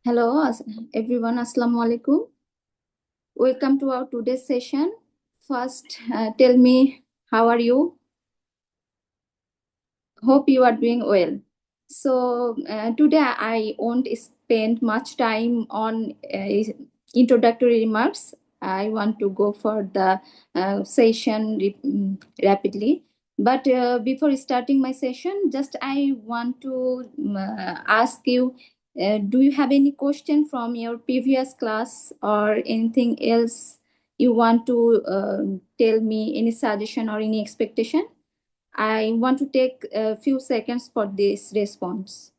Hello, everyone. Assalamu alaikum. Welcome to our today's session. First, tell me, how are you? Hope you are doing well. So, today I won't spend much time on introductory remarks. I want to go for the session rapidly. But before starting my session, just I want to ask you, do you have any question from your previous class or anything else you want to tell me, any suggestion or any expectation? I want to take a few seconds for this response.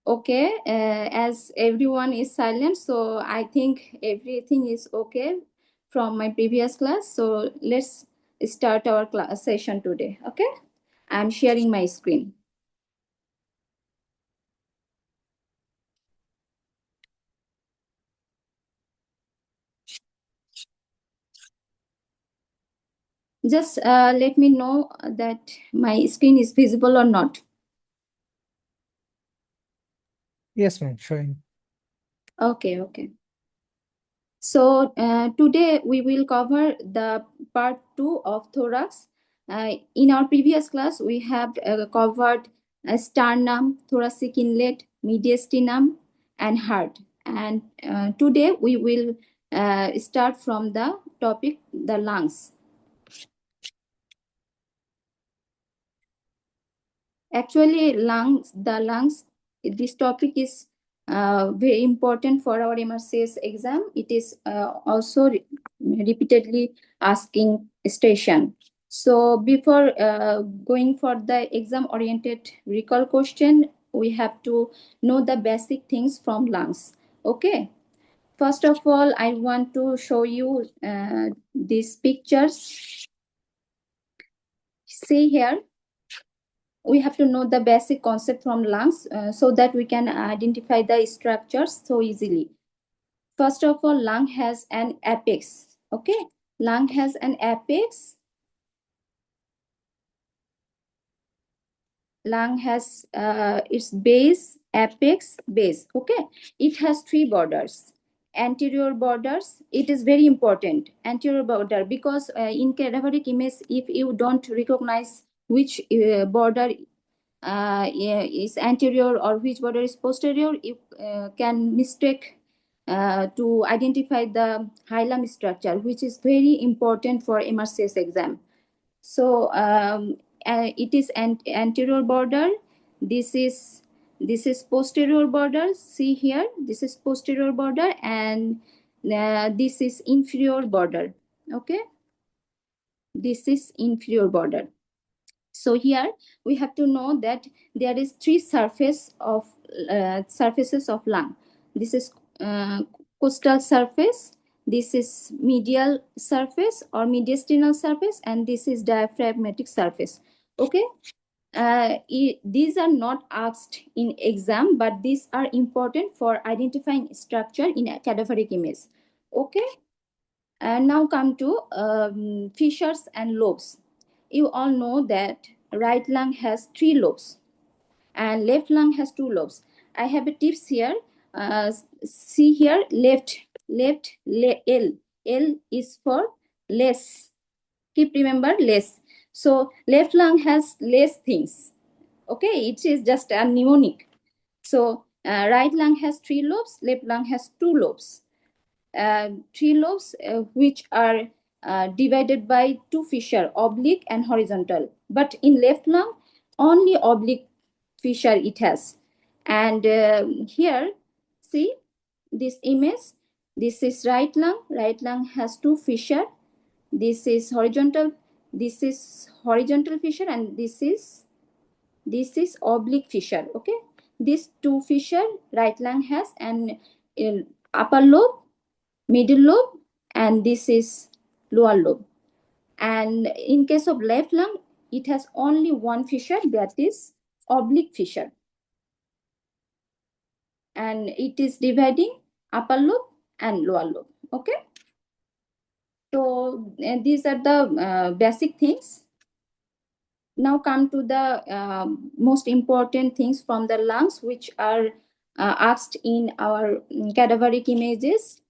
Okay, as everyone is silent, so I think everything is okay from my previous class. So let's start our class session today. Okay, I'm sharing my screen. Just let me know that my screen is visible or not. Yes, ma'am, showing. Okay. So today we will cover the part 2 of thorax. In our previous class, we have covered sternum, thoracic inlet, mediastinum, and heart. And today we will start from the topic, the lungs. Actually, the lungs, this topic is very important for our MRCS exam. It is also repeatedly asking station. So before going for the exam oriented recall question, we have to know the basic things from lungs. Okay. First of all, I want to show you these pictures. See here, we have to know the basic concept from lungs so that we can identify the structures so easily. First of all, lung has an apex. Okay, lung has an apex. Lung has its base, apex, base. Okay, it has three borders. Anterior borders, it is very important. Anterior border, because in cadaveric image, if you don't recognize which border is anterior or which border is posterior, you can mistake to identify the hilum structure, which is very important for MRCS exam. So it is anterior border. This is posterior border. See here, this is posterior border, and this is inferior border. Okay, this is inferior border. So here we have to know that there is three surfaces of lung. This is costal surface, this is medial surface or mediastinal surface, and this is diaphragmatic surface. Okay, these are not asked in exam, but these are important for identifying structure in a cadaveric image. Okay, and now come to fissures and lobes. You all know that right lung has three lobes and left lung has two lobes. I have a tips here. See here, L. L is for less. Keep remember less. So left lung has less things. Okay, it is just a mnemonic. So right lung has three lobes, left lung has two lobes. Three lobes which are divided by two fissure, oblique and horizontal. But in left lung, only oblique fissure it has. And here, see this image. This is right lung. Right lung has two fissure. This is horizontal. This is horizontal fissure, and this is oblique fissure. Okay, these two fissure right lung has, and in upper lobe, middle lobe, and this is lower lobe. And in case of left lung, it has only one fissure, that is oblique fissure, and it is dividing upper lobe and lower lobe. Okay, so these are the basic things. Now come to the most important things from the lungs, which are asked in our cadaveric images.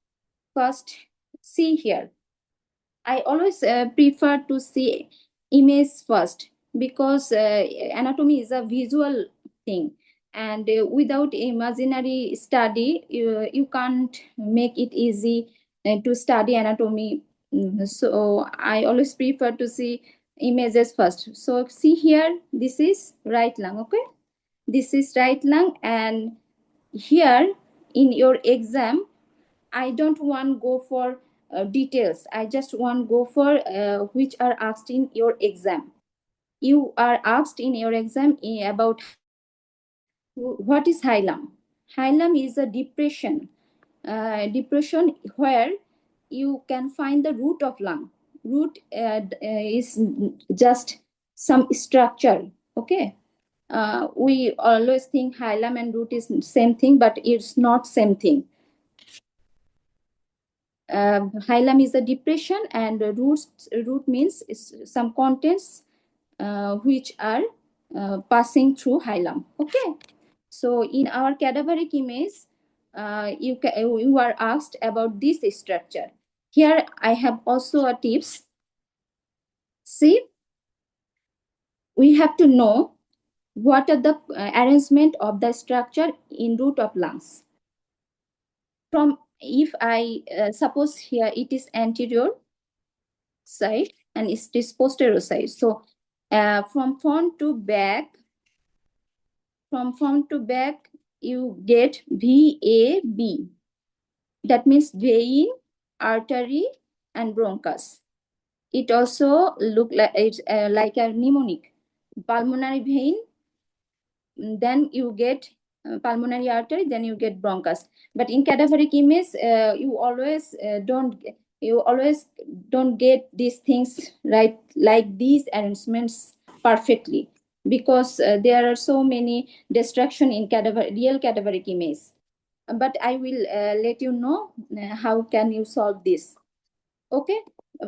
First, see here. I always prefer to see image first, because anatomy is a visual thing, and without imaginary study, you can't make it easy to study anatomy. So I always prefer to see images first. So see here, this is right lung. Okay, this is right lung, and here in your exam, I don't want go for details. I just want go for which are asked in your exam. You are asked in your exam about what is hilum. Hilum is a depression, depression where you can find the root of lung. Root is just some structure. Okay. We always think hilum and root is same thing, but it's not same thing. Hilum is a depression, and root means some contents which are passing through hilum. Okay, so in our cadaveric image, you are asked about this structure. Here I have also a tips. See, we have to know what are the arrangement of the structure in root of lungs. From, if I suppose here it is anterior side and it is posterior side. So from front to back, you get VAB. That means vein, artery, and bronchus. It also look like it's like a mnemonic. Pulmonary vein, then you get pulmonary artery, then you get bronchus. But in cadaveric image, you always don't get these things right, like these arrangements perfectly, because there are so many destruction in real cadaveric image. But I will let you know how can you solve this. Okay,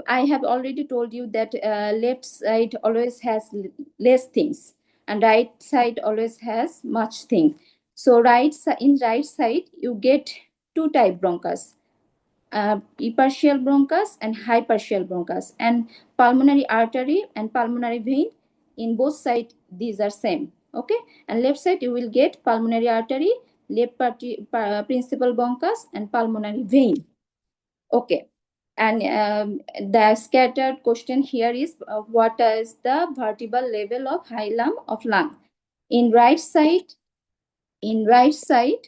I have already told you that left side always has less things, and right side always has much thing. So in right side you get two type bronchus, partial bronchus and high partial bronchus, and pulmonary artery and pulmonary vein. In both sides these are same. Okay, and left side you will get pulmonary artery, principal bronchus, and pulmonary vein. Okay, and the scattered question here is what is the vertebral level of hilum of lung? In right side, in right side,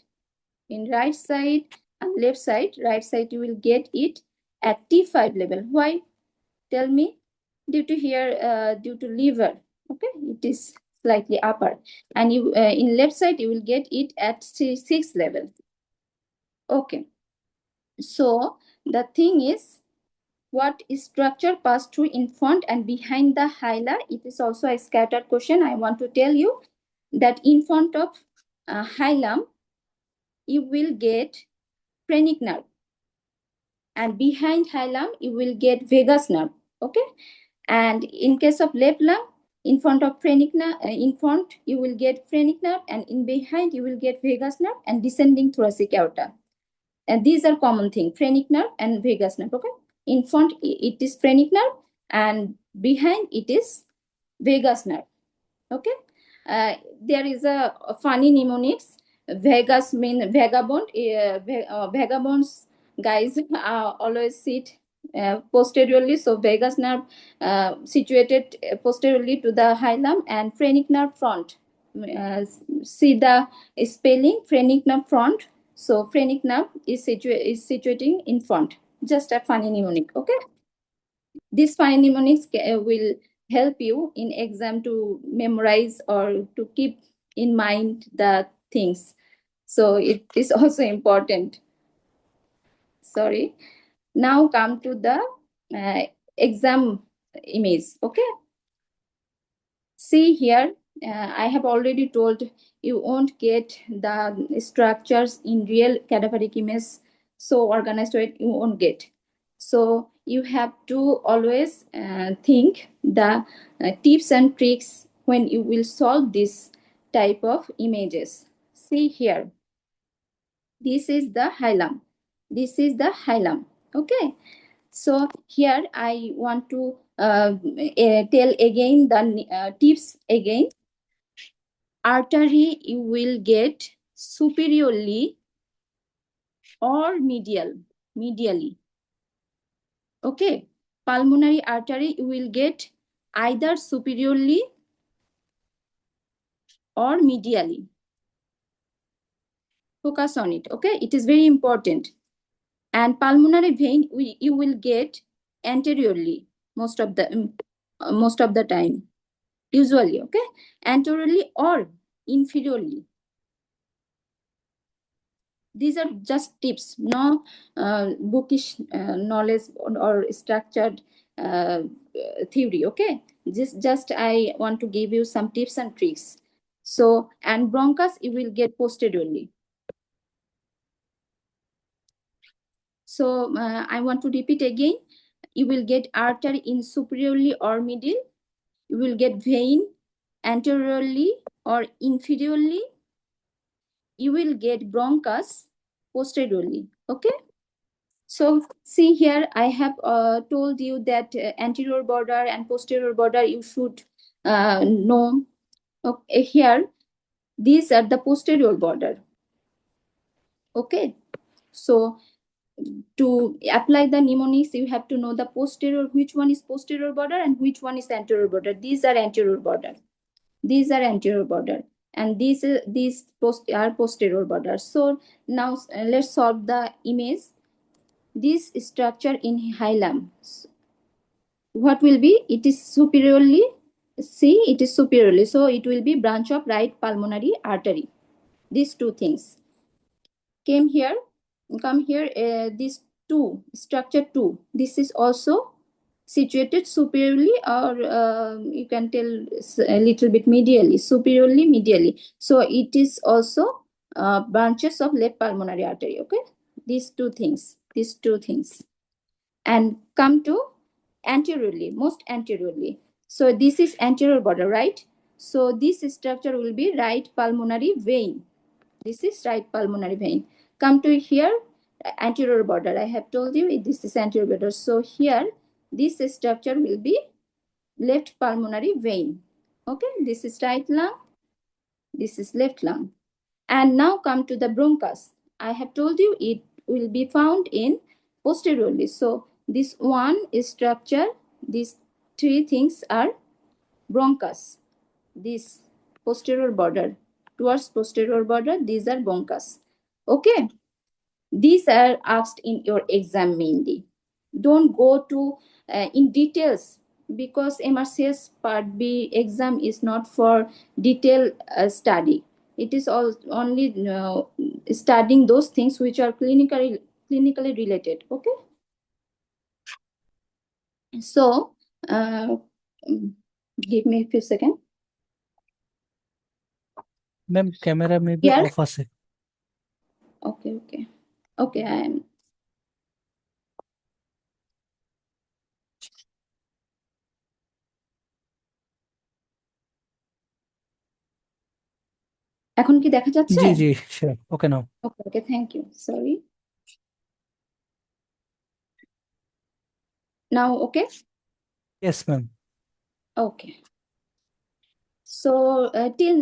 in right side and left side. Right side you will get it at T5 level. Why? Tell me. Due to here, due to liver. Okay, it is slightly upper, and you in left side you will get it at T6 level. Okay, so the thing is, what structure passed through in front and behind the hila? It is also a scattered question. I want to tell you that in front of hilum, you will get phrenic nerve, and behind hilum, you will get vagus nerve. Okay, and in case of left lung, in front of phrenic nerve, in front you will get phrenic nerve, and in behind you will get vagus nerve and descending thoracic aorta. And these are common thing: phrenic nerve and vagus nerve. Okay, in front it is phrenic nerve, and behind it is vagus nerve. Okay, there is a funny mnemonics. Vagus mean vagabond. Vagabonds guys always sit posteriorly, so vagus nerve situated posteriorly to the hilum, and phrenic nerve front. uh, See the spelling: phrenic nerve front. So phrenic nerve is situating in front. Just a funny mnemonic. Okay, these funny mnemonics will help you in exam to memorize or to keep in mind the things. So it is also important. Sorry. Now come to the exam image. Okay, see here, I have already told you won't get the structures in real cadaveric image so organized, so you won't get. So you have to always think the tips and tricks when you will solve this type of images. See here, this is the hilum. This is the hilum. Okay. So here I want to tell again the tips again. Artery you will get superiorly or medially. Okay. Pulmonary artery you will get either superiorly or medially. Focus on it. Okay. It is very important. And pulmonary vein you will get anteriorly most of the time, usually. Okay. Anteriorly or inferiorly. These are just tips, no bookish knowledge or structured theory. Okay. Just I want to give you some tips and tricks. So, and bronchus you will get posteriorly. So I want to repeat again. You will get artery in superiorly or middle. You will get vein anteriorly or inferiorly. You will get bronchus posteriorly. Okay. So see here, I have told you that anterior border and posterior border you should know. Okay, here, these are the posterior border. Okay. So to apply the mnemonics, you have to know the posterior, which one is posterior border and which one is anterior border. These are anterior border. These are anterior border. And these are posterior border. So now let's solve the image. This structure in hilum, what will be? It is superiorly, see, it is superiorly. So it will be branch of right pulmonary artery. These two things come here. This two, structure two, this is also situated superiorly, or you can tell a little bit medially, superiorly, medially. So it is also branches of left pulmonary artery. Okay. These two things. And come to anteriorly, most anteriorly. So this is anterior border, right? So this structure will be right pulmonary vein. This is right pulmonary vein. Come to here, anterior border. I have told you this is anterior border. So here, this structure will be left pulmonary vein. Okay, this is right lung. This is left lung. And now come to the bronchus. I have told you it will be found in posteriorly. So this one is structure. These three things are bronchus. This posterior border, towards posterior border, these are bronchus. Okay. These are asked in your exam mainly. Don't go to in details, because MRCS Part B exam is not for detailed study. It is only studying those things which are clinically related. Okay. So give me a few seconds. Ma'am camera में भी Here. Of আছে Okay, I am. এখন কি দেখা যাচ্ছে? জি জি sure okay now Okay, thank you. Sorry. Now, okay? yes ma'am Okay. So, till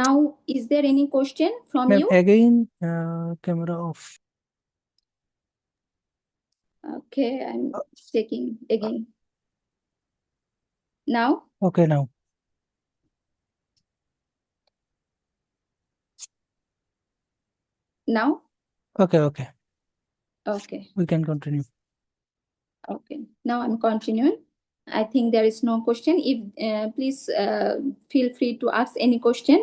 now, is there any question from ma'am you? again camera off Okay, I'm checking again. Now? okay now Now? okay Okay. we can continue Okay. Now I'm continuing. I think there is no question. If please feel free to ask any question.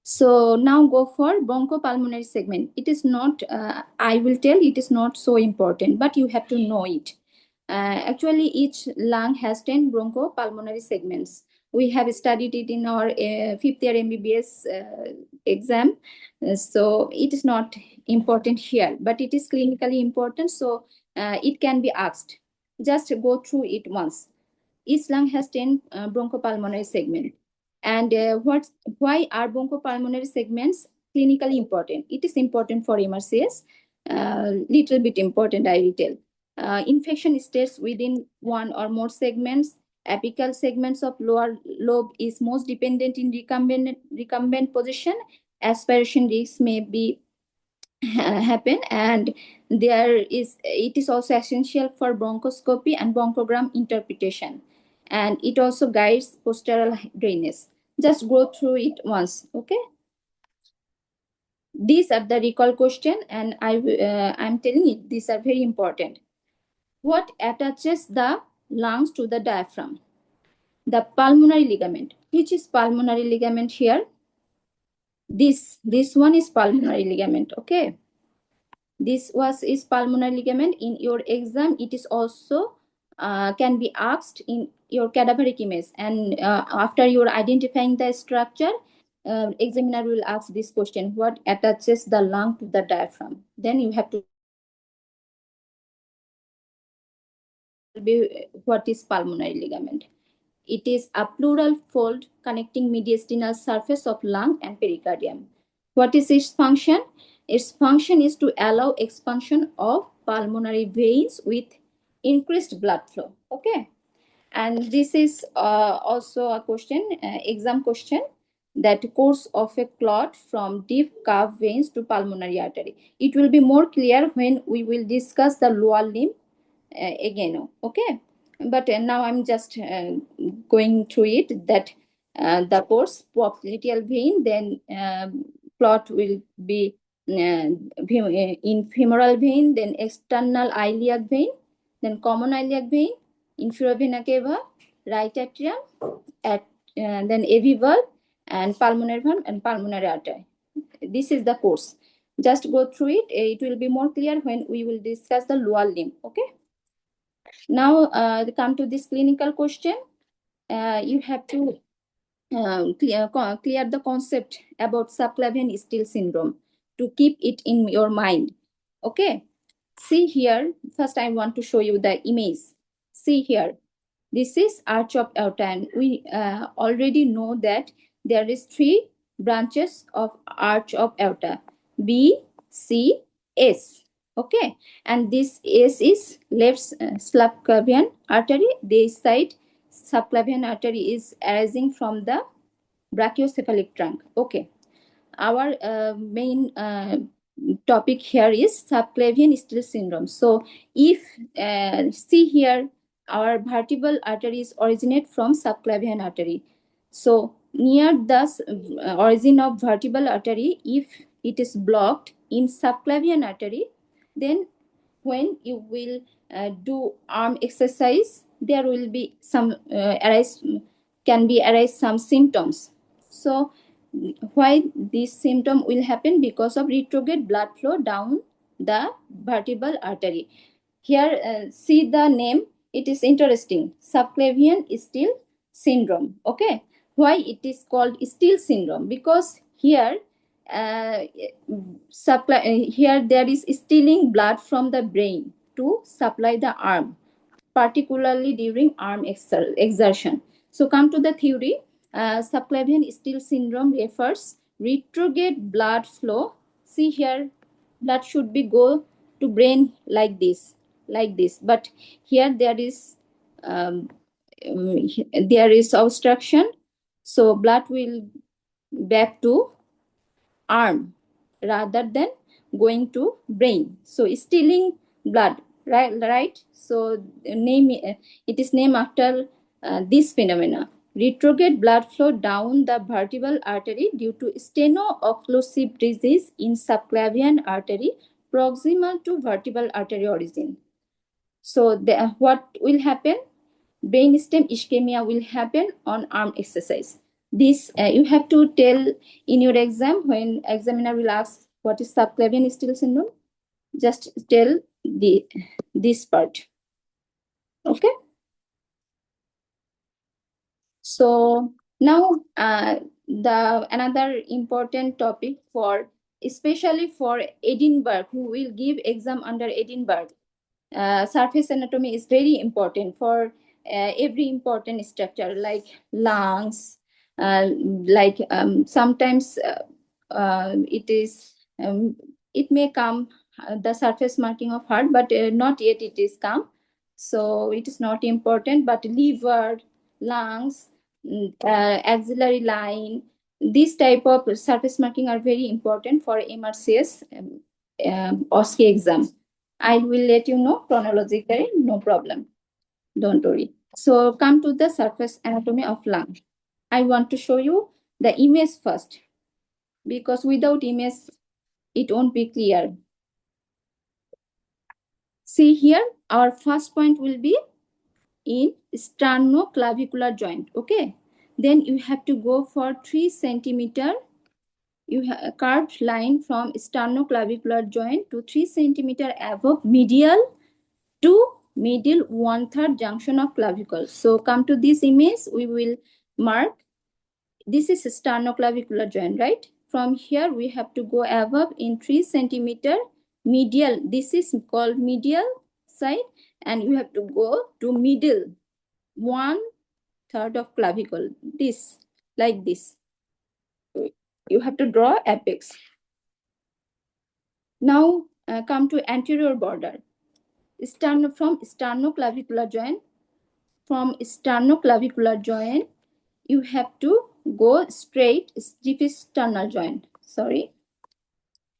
So now go for bronchopulmonary segment. It is not, I will tell, it is not so important, but you have to know it. Actually, each lung has 10 bronchopulmonary segments. We have studied it in our fifth year MBBS exam. So it is not important here, but it is clinically important. So it can be asked. Just go through it once. Each lung has 10 bronchopulmonary segments. And why are bronchopulmonary segments clinically important? It is important for MRCS. Little bit important, I will tell. Infection stays within one or more segments. Apical segments of lower lobe is most dependent in recumbent position. Aspiration risks may be happen, and it is also essential for bronchoscopy and bronchogram interpretation, and it also guides postural drainage. Just go through it once, okay? These are the recall question, and I'm telling you, these are very important. What attaches the lungs to the diaphragm? The pulmonary ligament. Which is pulmonary ligament here? This one is pulmonary ligament, okay? This is pulmonary ligament. In your exam, it is also can be asked in your cadaveric image, and after you're identifying the structure, examiner will ask this question: what attaches the lung to the diaphragm? Then you have to be what is pulmonary ligament. It is a pleural fold connecting mediastinal surface of lung and pericardium. What is its function? Its function is to allow expansion of pulmonary veins with increased blood flow. Okay. And this is also a question, exam question, that course of a clot from deep calf veins to pulmonary artery. It will be more clear when we will discuss the lower limb again, okay? But now I'm just going through it, that the course popliteal vein, then clot will be in femoral vein, then external iliac vein, then common iliac vein, inferior vena cava, right atrium, then AV valve, and pulmonary valve, and pulmonary artery. This is the course. Just go through it. It will be more clear when we will discuss the lower limb, okay? Now, come to this clinical question. You have to clear the concept about subclavian still syndrome to keep it in your mind. Okay. See here. First, I want to show you the image. See here. This is arch of aorta, and we already know that there is 3 branches of arch of aorta: B, C, S. Okay, and this S is left subclavian artery. This side subclavian artery is arising from the brachiocephalic trunk. Okay, our main topic here is subclavian still syndrome. So if see here, our vertebral arteries originate from subclavian artery. So near the origin of vertebral artery, if it is blocked in subclavian artery, then when you will do arm exercise, there will be some arise some symptoms. So why this symptom will happen? Because of retrograde blood flow down the vertebral artery. Here, see the name. It is interesting. Subclavian still syndrome. Okay. Why it is called still syndrome? Because here, here there is stealing blood from the brain to supply the arm, particularly during arm exertion. So come to the theory. Subclavian still syndrome refers retrograde blood flow. See here, blood should be go to brain like this, but here there is obstruction, so blood will back to arm rather than going to brain. So stealing blood, right? So it is named after this phenomena. Retrograde blood flow down the vertebral artery due to steno-occlusive disease in subclavian artery proximal to vertebral artery origin. So what will happen? Brainstem ischemia will happen on arm exercise. This you have to tell in your exam when examiner will ask what is subclavian still syndrome. Just tell this part. Okay. So now the another important topic for especially for Edinburgh, who will give exam under Edinburgh. Surface anatomy is very important for every important structure like lungs, like sometimes it is it may come the surface marking of heart, but not yet it is come, so it is not important. But liver, lungs, axillary line, these type of surface marking are very important for MRCS OSCE exam. I will let you know chronologically, no problem. Don't worry. So come to the surface anatomy of lung. I want to show you the image first, because without image, it won't be clear. See here, our first point will be in sternoclavicular joint, okay? Then you have to go for 3 centimeter, you have a curved line from sternoclavicular joint to 3 centimeter above medial to middle 1/3 junction of clavicle. So come to this image, we will mark, this is sternoclavicular joint, right? From here, we have to go above in 3 centimeter medial. This is called medial side, and you have to go to middle 1/3 of clavicle. This, like this. You have to draw apex. Now come to anterior border. From sternoclavicular joint, you have to go straight sternal joint. Sorry,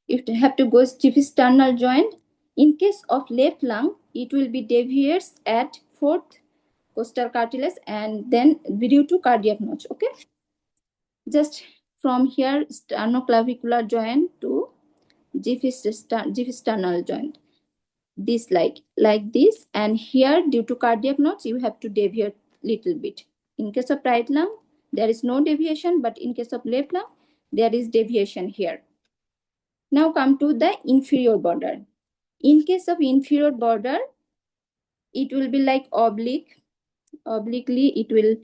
you have to go sternal joint. In case of left lung, it will be deviates at 4th costal cartilage and then due to cardiac notch. Okay, just from here sternoclavicular joint to sternal joint. This like this, and here due to cardiac notch you have to deviate little bit. In case of right lung there is no deviation, but in case of left lung there is deviation here. Now come to the inferior border. In case of inferior border, it will be like obliquely it will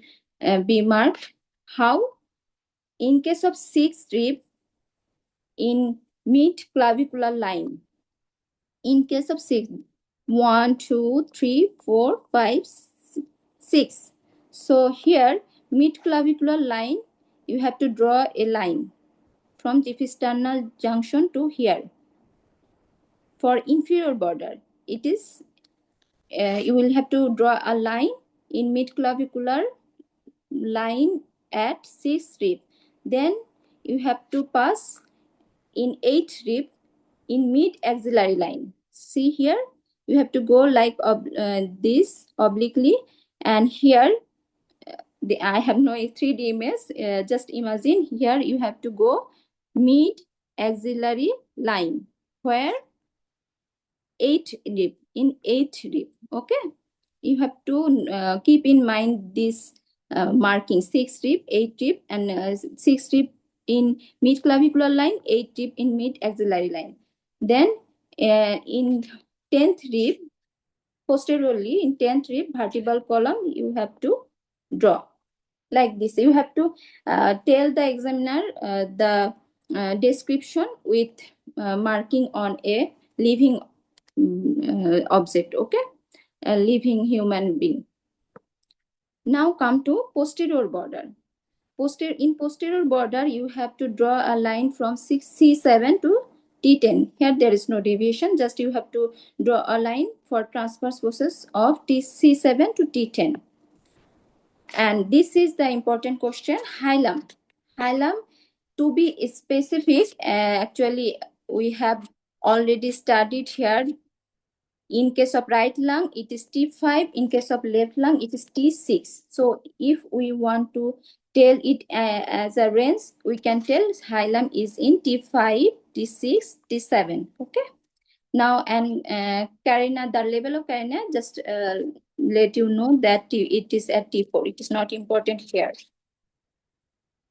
be marked. How? In case of 6th rib, in mid clavicular line. In case of 6, 1, 2, 3, 4, 5, 6. So here, mid clavicular line, you have to draw a line from sternal junction to here. For inferior border, it is you will have to draw a line in mid clavicular line at 6th rib. Then you have to pass in 8th rib in mid axillary line. See here, you have to go like this obliquely, and here I have no 3D image. Just imagine here you have to go mid axillary line where 8th rib, in 8th rib. Okay, you have to keep in mind this marking: 6th rib, 8th rib, and 6th rib in mid clavicular line, 8th rib in mid axillary line. Then in 10th rib, posteriorly in 10th rib vertebral column, you have to draw like this. You have to tell the examiner the description with marking on a living object, okay? A living human being. Now come to posterior border. In posterior border, you have to draw a line from C7 to T10. Here there is no deviation, just you have to draw a line for transverse forces of C7 to T10. And this is the important question, hilum. Hilum, to be specific, actually we have already studied here. In case of right lung, it is T5. In case of left lung, it is T6. So if we want to tell it as a range, we can tell hilum is in T5, T6, T7. Okay. Now, and carina, the level of carina, just let you know that it is at T4. It is not important here.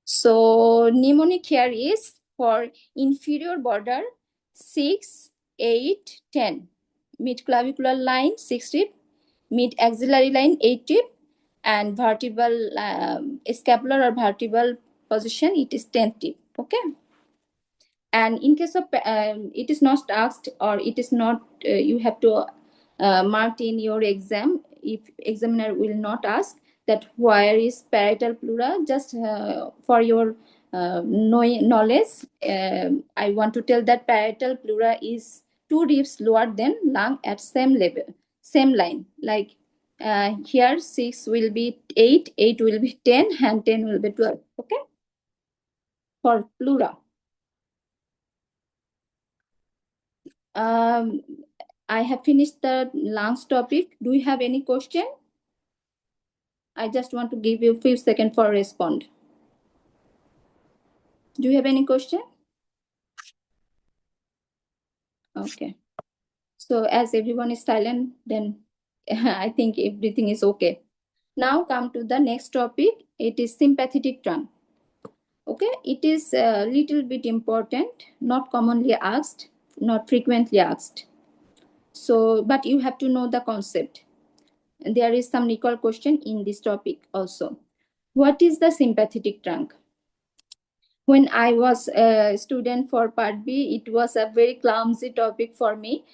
So mnemonic here is for inferior border 6, 8, 10. Mid clavicular line 6 rib, mid axillary line 8 rib, and vertebral scapular or vertebral position, it is tentative. Okay. And in case of it is not asked, or it is not you have to mark in your exam, if examiner will not ask that where is parietal pleura, just for your knowledge, I want to tell that parietal pleura is 2 ribs lower than lung at same level, same line. Like here 6 will be 8, 8 will be 10, and 10 will be 12. Okay, for pleura. I have finished the lungs topic. Do you have any question? I just want to give you a few seconds for respond. Do you have any question? Okay. So as everyone is silent, then I think everything is okay. Now come to the next topic. It is sympathetic trunk. Okay, it is a little bit important, not commonly asked, not frequently asked. So, but you have to know the concept. There is some recall question in this topic also. What is the sympathetic trunk? When I was a student for Part B, it was a very clumsy topic for me.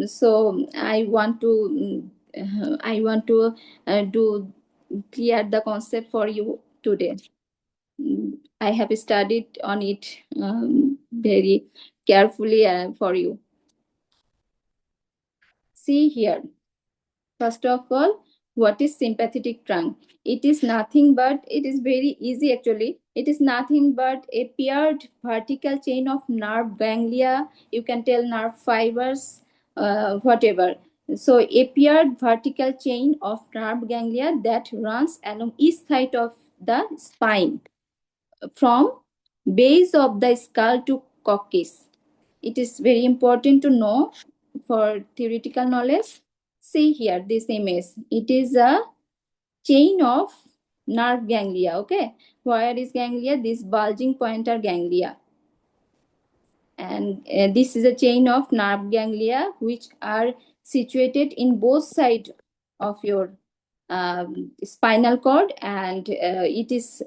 So I want to do clear the concept for you today. I have studied on it very carefully for you. See here. First of all, what is sympathetic trunk? It is nothing but, it is very easy actually. It is nothing but a paired vertical chain of nerve ganglia. You can tell nerve fibers, whatever. So a paired vertical chain of nerve ganglia that runs along each side of the spine from base of the skull to coccyx. It is very important to know for theoretical knowledge. See here this image. It is a chain of nerve ganglia. Okay, where is ganglia? This bulging pointer ganglia, and this is a chain of nerve ganglia which are situated in both sides of your spinal cord, and it is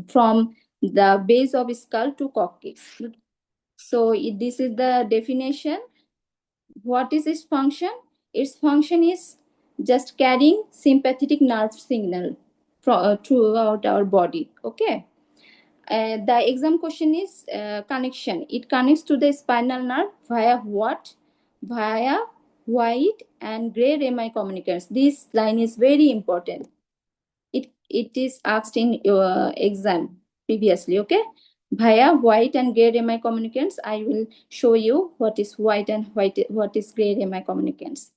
from the base of skull to coccyx. So this is the definition. What is its function? Its function is just carrying sympathetic nerve signal throughout our body. Okay. The exam question is connection. It connects to the spinal nerve via what? Via white and gray rami communicants. This line is very important. It is asked in your exam previously. Okay. Via white and gray rami communicants, I will show you what is white and what is gray rami communicants.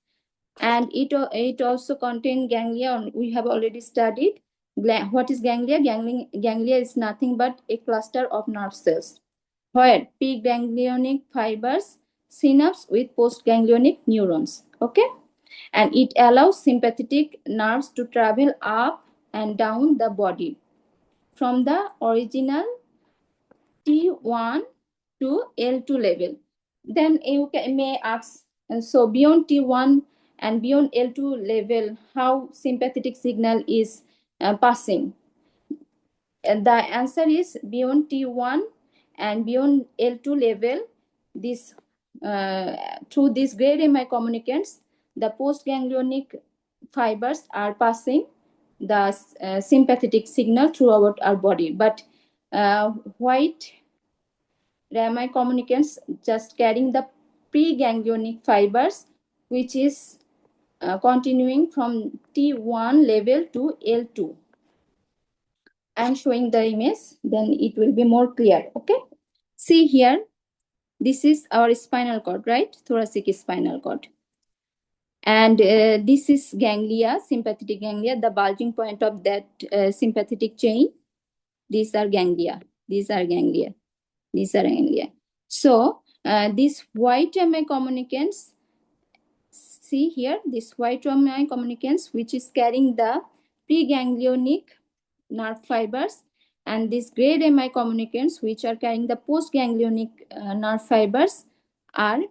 And it also contains ganglia. We have already studied. What is ganglia? Ganglia is nothing but a cluster of nerve cells where preganglionic fibers synapse with postganglionic neurons. Okay, and it allows sympathetic nerves to travel up and down the body from the original T1 to L2 level. Then you may ask, so beyond T1 and beyond L2 level, how sympathetic signal is passing? And the answer is beyond T1 and beyond L2 level, this through these gray rami communicants, the postganglionic fibers are passing the sympathetic signal throughout our body. But white rami communicants just carrying the preganglionic fibers, which is continuing from T1 level to L2. I'm showing the image, then it will be more clear. Okay. See here, this is our spinal cord, right? Thoracic spinal cord. And this is ganglia, sympathetic ganglia, the bulging point of that sympathetic chain. These are ganglia. These are ganglia. These are ganglia. So these white rami communicants, see here, this white rami communicants, which is carrying the preganglionic nerve fibers, and these gray rami communicants, which are carrying the postganglionic nerve fibers, are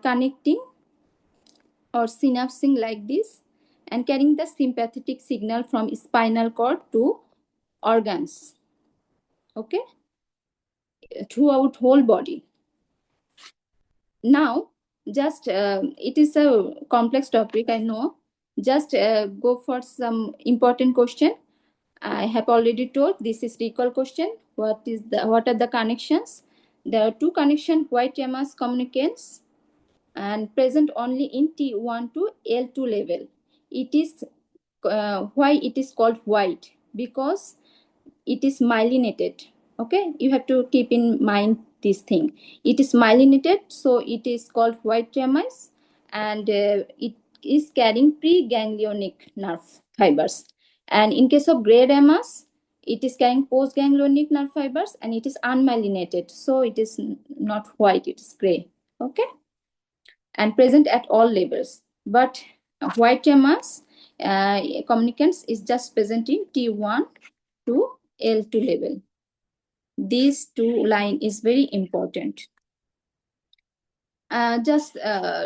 connecting or synapsing like this, and carrying the sympathetic signal from spinal cord to organs, okay, throughout whole body. Now, just it is a complex topic, I know. Just go for some important question. I have already told this is recall question. What are the connections? There are two connection, white MS communicants, and present only in T1 to L2 level. It is why it is called white, because it is myelinated. Okay, you have to keep in mind this thing. It is myelinated, so it is called white tremors, and it is carrying preganglionic nerve fibers. And in case of gray MS, it is carrying postganglionic nerve fibers, and it is unmyelinated, so it is not white, it is gray. Okay, and present at all levels. But white MS communicants is just present in T1 to L2 level. These two line is very important. Just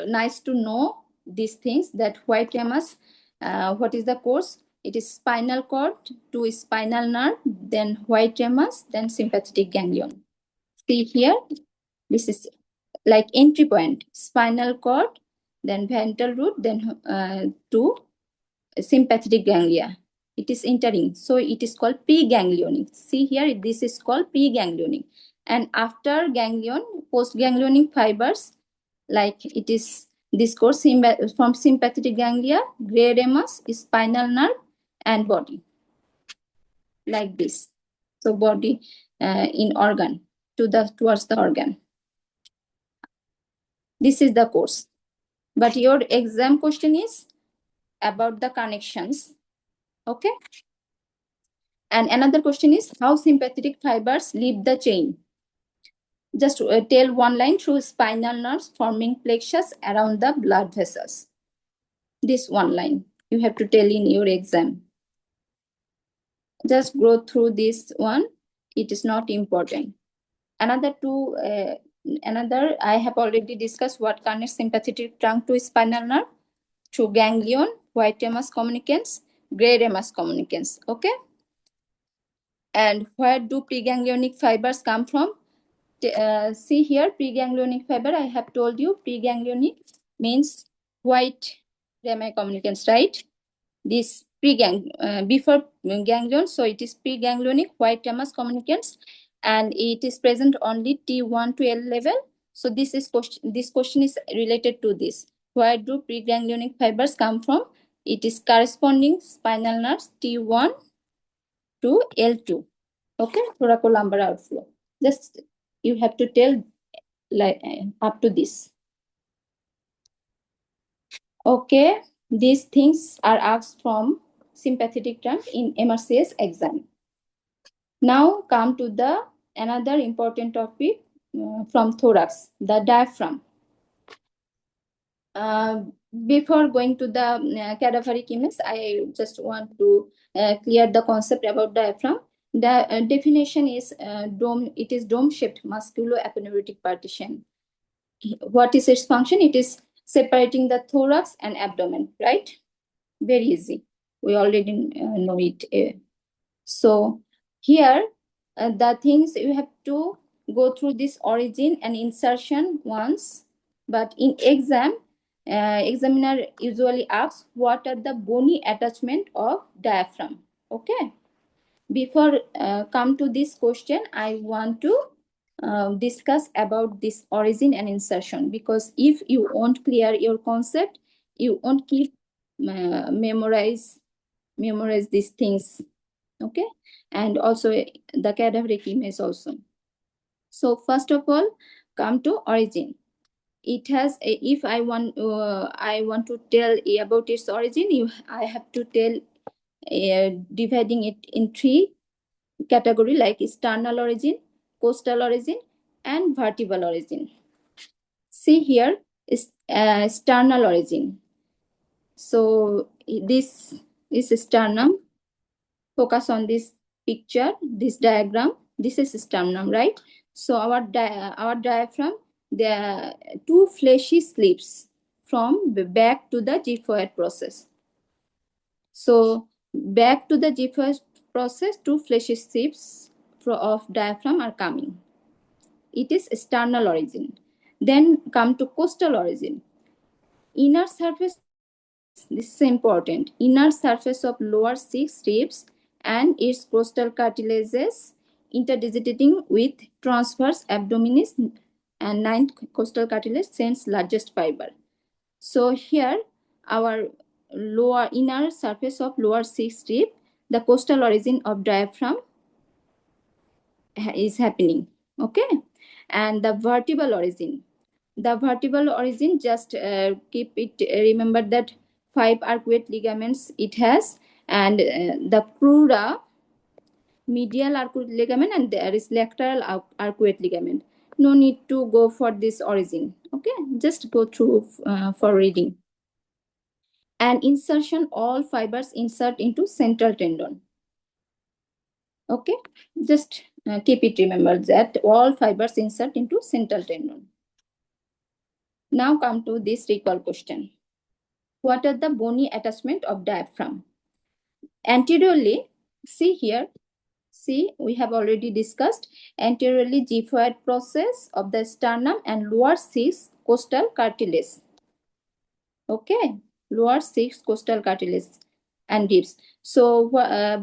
nice to know these things, that white MS, what is the course? It is spinal cord to spinal nerve, then white MS, then sympathetic ganglion. See here, this is like entry point, spinal cord, then ventral root, then to sympathetic ganglia. It is entering, so it is called preganglionic. See here, this is called preganglionic. And after ganglion, postganglionic fibers, like it is this course from sympathetic ganglia, gray MS, spinal nerve, and body, like this. So body in organ towards the organ. This is the course. But your exam question is about the connections. Okay. And another question is how sympathetic fibers leave the chain. Just tell one line, through spinal nerves forming plexus around the blood vessels. This one line you have to tell in your exam. Just go through this one. It is not important. Another I have already discussed what connects sympathetic trunk to spinal nerve, through ganglion, white MS communicants, gray MS communicants. Okay. And where do preganglionic fibers come from? See here, preganglionic fiber, I have told you, preganglionic means white rami communicants, right? This before ganglion, so it is preganglionic white MS communicants, and it is present only T1 to L level. So this question is related to this. Where do preganglionic fibers come from? It is corresponding spinal nerves T1 to L2. Okay, thoracolumbar outflow. Just you have to tell like up to this. Okay, these things are asked from sympathetic trunk in MRCS exam. Now come to the another important topic from thorax, the diaphragm. Before going to the cadaveric image, I just want to clear the concept about diaphragm. The definition is dome. It is dome-shaped musculo-aponeurotic partition. What is its function? It is separating the thorax and abdomen, right? Very easy. We already know it. So here, the things you have to go through this origin and insertion once, but in exam, examiner usually asks what are the bony attachment of diaphragm. Okay. Before come to this question, I want to discuss about this origin and insertion, because if you won't clear your concept, you won't keep memorize these things. Okay, and also the cadaveric image also. So first of all, come to origin. It has if I want to tell about its origin, I have to tell dividing it in three category, like sternal origin, coastal origin, and vertebral origin. See here is sternal origin. So this is sternum. Focus on this picture, this diagram. This is sternum, right? So our diaphragm, the two fleshy slips from the back to the xiphoid process. So back to the G4 process, two fleshy strips of diaphragm are coming. It is sternal origin. Then come to costal origin. Inner surface, this is important, inner surface of lower 6 ribs and its costal cartilages interdigitating with transverse abdominis and 9th costal cartilage sends largest fiber. So here our lower inner surface of lower 6 rib, the costal origin of diaphragm is happening. Okay, and the vertebral origin, just keep it, remember that 5 arcuate ligaments it has, and the crura medial arcuate ligament, and there is lateral arcuate ligament. No need to go for this origin. Okay, just go through for reading. And insertion, all fibers insert into central tendon. Okay, just keep it, remember that all fibers insert into central tendon. Now come to this recall question. What are the bony attachment of diaphragm? Anteriorly, see here, see, we have already discussed anteriorly gyphoid process of the sternum and lower 6 costal cartilage. Okay, lower 6 costal cartilage and ribs. So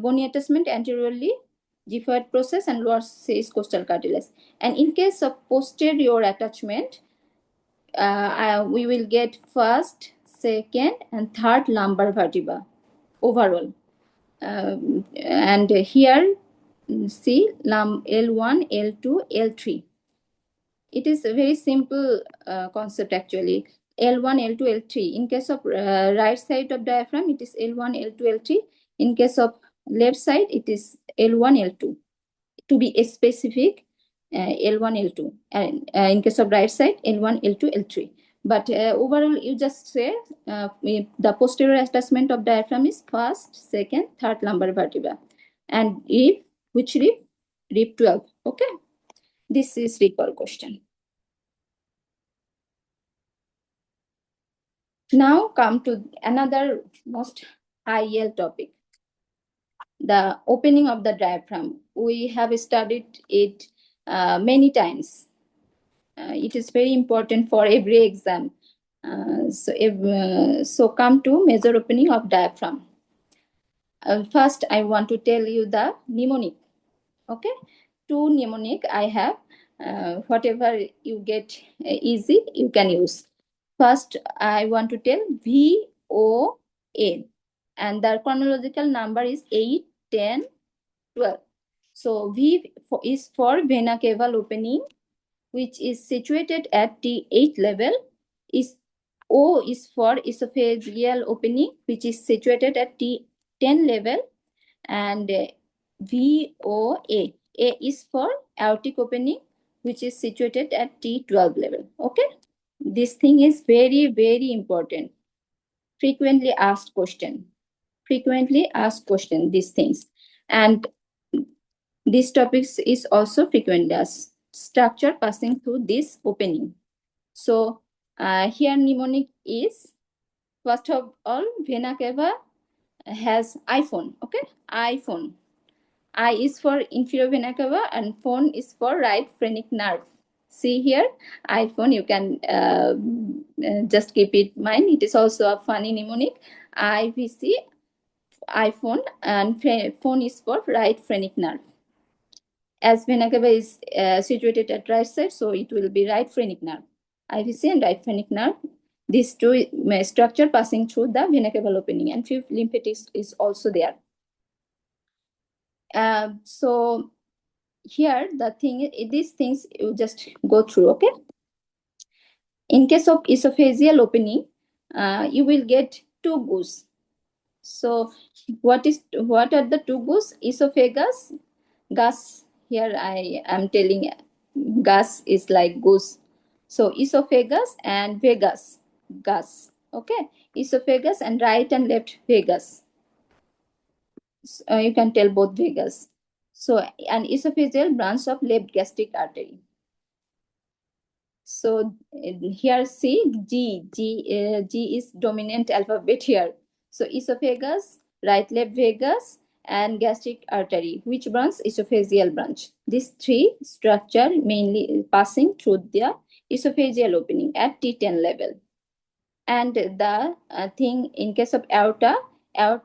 bony attachment anteriorly gyphoid process and lower 6 costal cartilage. And in case of posterior attachment, we will get first, second, and third lumbar vertebra overall. And here, see L1, L2, L3. It is a very simple concept actually. L1, L2, L3. In case of right side of diaphragm, it is L1, L2, L3. In case of left side, it is L1, L2. To be specific, L1, L2. And in case of right side, L1, L2, L3. But overall, you just say the posterior attachment of diaphragm is first, second, third lumbar vertebra. And rib, which rib? Rib 12. Okay. This is recall question. Now come to another most high-yield topic, the opening of the diaphragm. We have studied it many times. It is very important for every exam. So come to major opening of diaphragm. First, I want to tell you the mnemonic. Okay, 2 mnemonic I have. Whatever you get easy, you can use. First, I want to tell VOA, and the chronological number is 8, 10, 12. So V is for vena cava opening, which is situated at T8 level. Is O is for esophageal opening, which is situated at T10 level, and VOA. A is for aortic opening, which is situated at T12 level. Okay, this thing is very, very important. Frequently asked question. These things. And this topics is also frequently asked. Structure passing through this opening. So here mnemonic is, first of all, vena cava has iPhone. Okay, iPhone. I is for inferior vena cava and phone is for right phrenic nerve. See here, iPhone, you can just keep it in mind. It is also a funny mnemonic. IVC, iPhone, and phone is for right phrenic nerve. As vena cava is situated at right side, so it will be right phrenic nerve. IVC and right phrenic nerve, these two structure passing through the vena cava opening, and few lymphatics is also there. So here the thing, these things you just go through. Okay, in case of esophageal opening, you will get 2 goose. So what are the 2 goose? Esophagus, gus. Here I am telling gus is like goose. So esophagus and vagus, gus. Okay, esophagus and right and left vagus. You can tell both vagus. So an esophageal branch of left gastric artery. So here see G is dominant alphabet here. So esophagus, right left vagus, and gastric artery. Which branch? Esophageal branch. These three structure mainly passing through the esophageal opening at T10 level. And the thing in case of aorta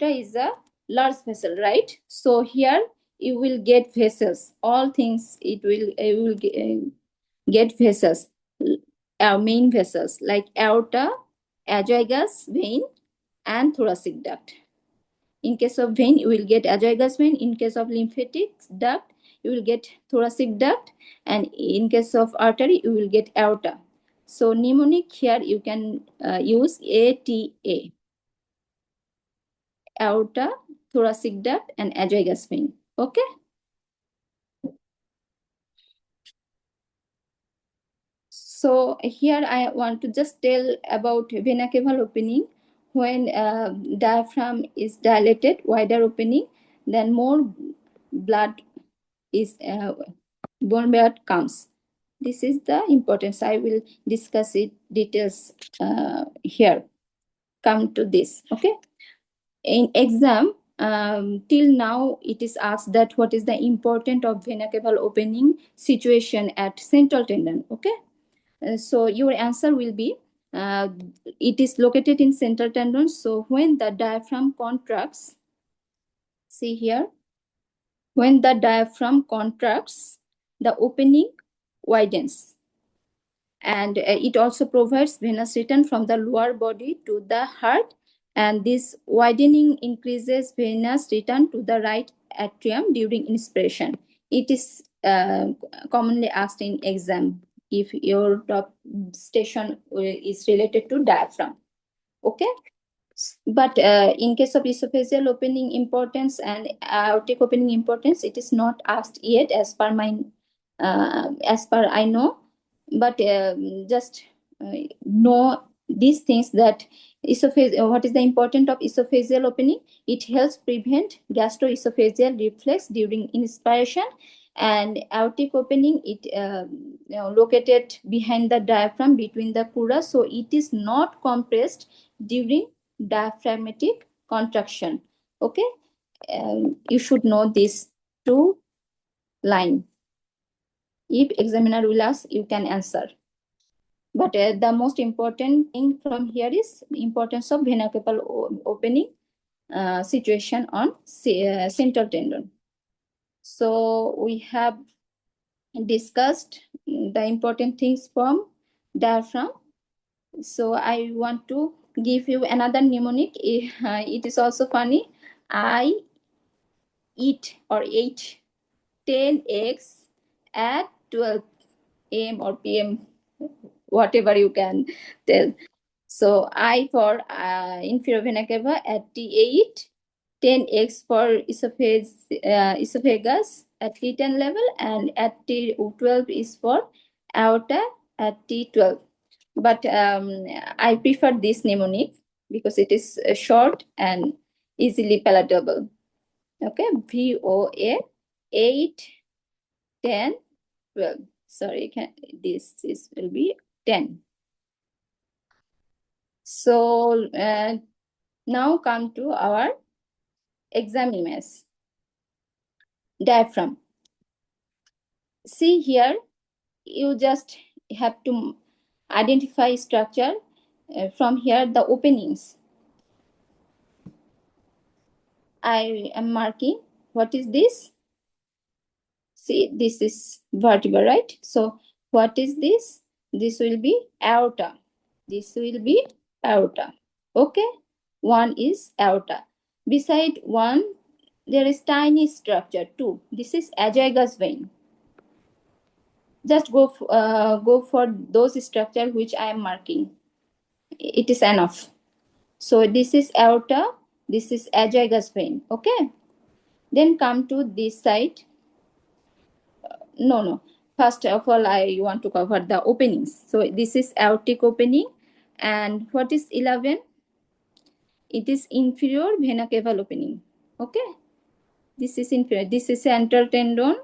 is a large vessel, right? So here you will get vessels, all things it will get vessels, our main vessels like aorta, azygos vein, and thoracic duct. In case of vein, you will get azygos vein. In case of lymphatic duct, you will get thoracic duct. And in case of artery, you will get aorta. So mnemonic here, you can use ATA. Aorta, thoracic duct, and azygos vein. Okay? So here I want to just tell about vena cava opening. When diaphragm is dilated, wider opening, then more blood is bone blood comes. This is the importance. I will discuss it details here. Come to this. Okay. In exam, till now it is asked that what is the importance of vena cava opening situation at central tendon. Okay. So your answer will be it is located in central tendon. So when the diaphragm contracts, see here, when the diaphragm contracts, the opening widens. And it also provides venous return from the lower body to the heart. And this widening increases venous return to the right atrium during inspiration. It is commonly asked in exam if your top station is related to diaphragm. Okay. But in case of esophageal opening importance and aortic opening importance, it is not asked yet as per I know. But just know these things that what is the importance of esophageal opening? It helps prevent gastroesophageal reflex during inspiration. And aortic opening, it located behind the diaphragm between the crura, so it is not compressed during diaphragmatic contraction. Okay. You should know these two line. If examiner will ask, you can answer. But the most important thing from here is the importance of vena cava opening situation on central tendon. So we have discussed the important things from diaphragm. So I want to give you another mnemonic. It is also funny. I eat or ate 10 eggs at 12 a.m. or p.m., whatever you can tell. So I for inferior vena cava at T8, 10 eggs for esophagus at T10 level, and at T12 is for aorta at T12. But I prefer this mnemonic because it is short and easily palatable. Okay, VOA 8, 10, 12. Sorry, this will be 10. So now come to our exam image. Diaphragm. See here, you just have to identify structure from here, the openings. I am marking. What is this? See, this is vertebra, right? So what is this? This will be aorta. This will be aorta. Okay. One is aorta. Beside one, there is tiny structure. Two. This is azygos vein. Just go for those structure which I am marking. It is enough. So this is aorta. This is azygos vein. Okay. Then come to this side. No. First of all, I want to cover the openings. So this is aortic opening. And what is 11? It is inferior vena cava opening. Okay. This is inferior. This is central tendon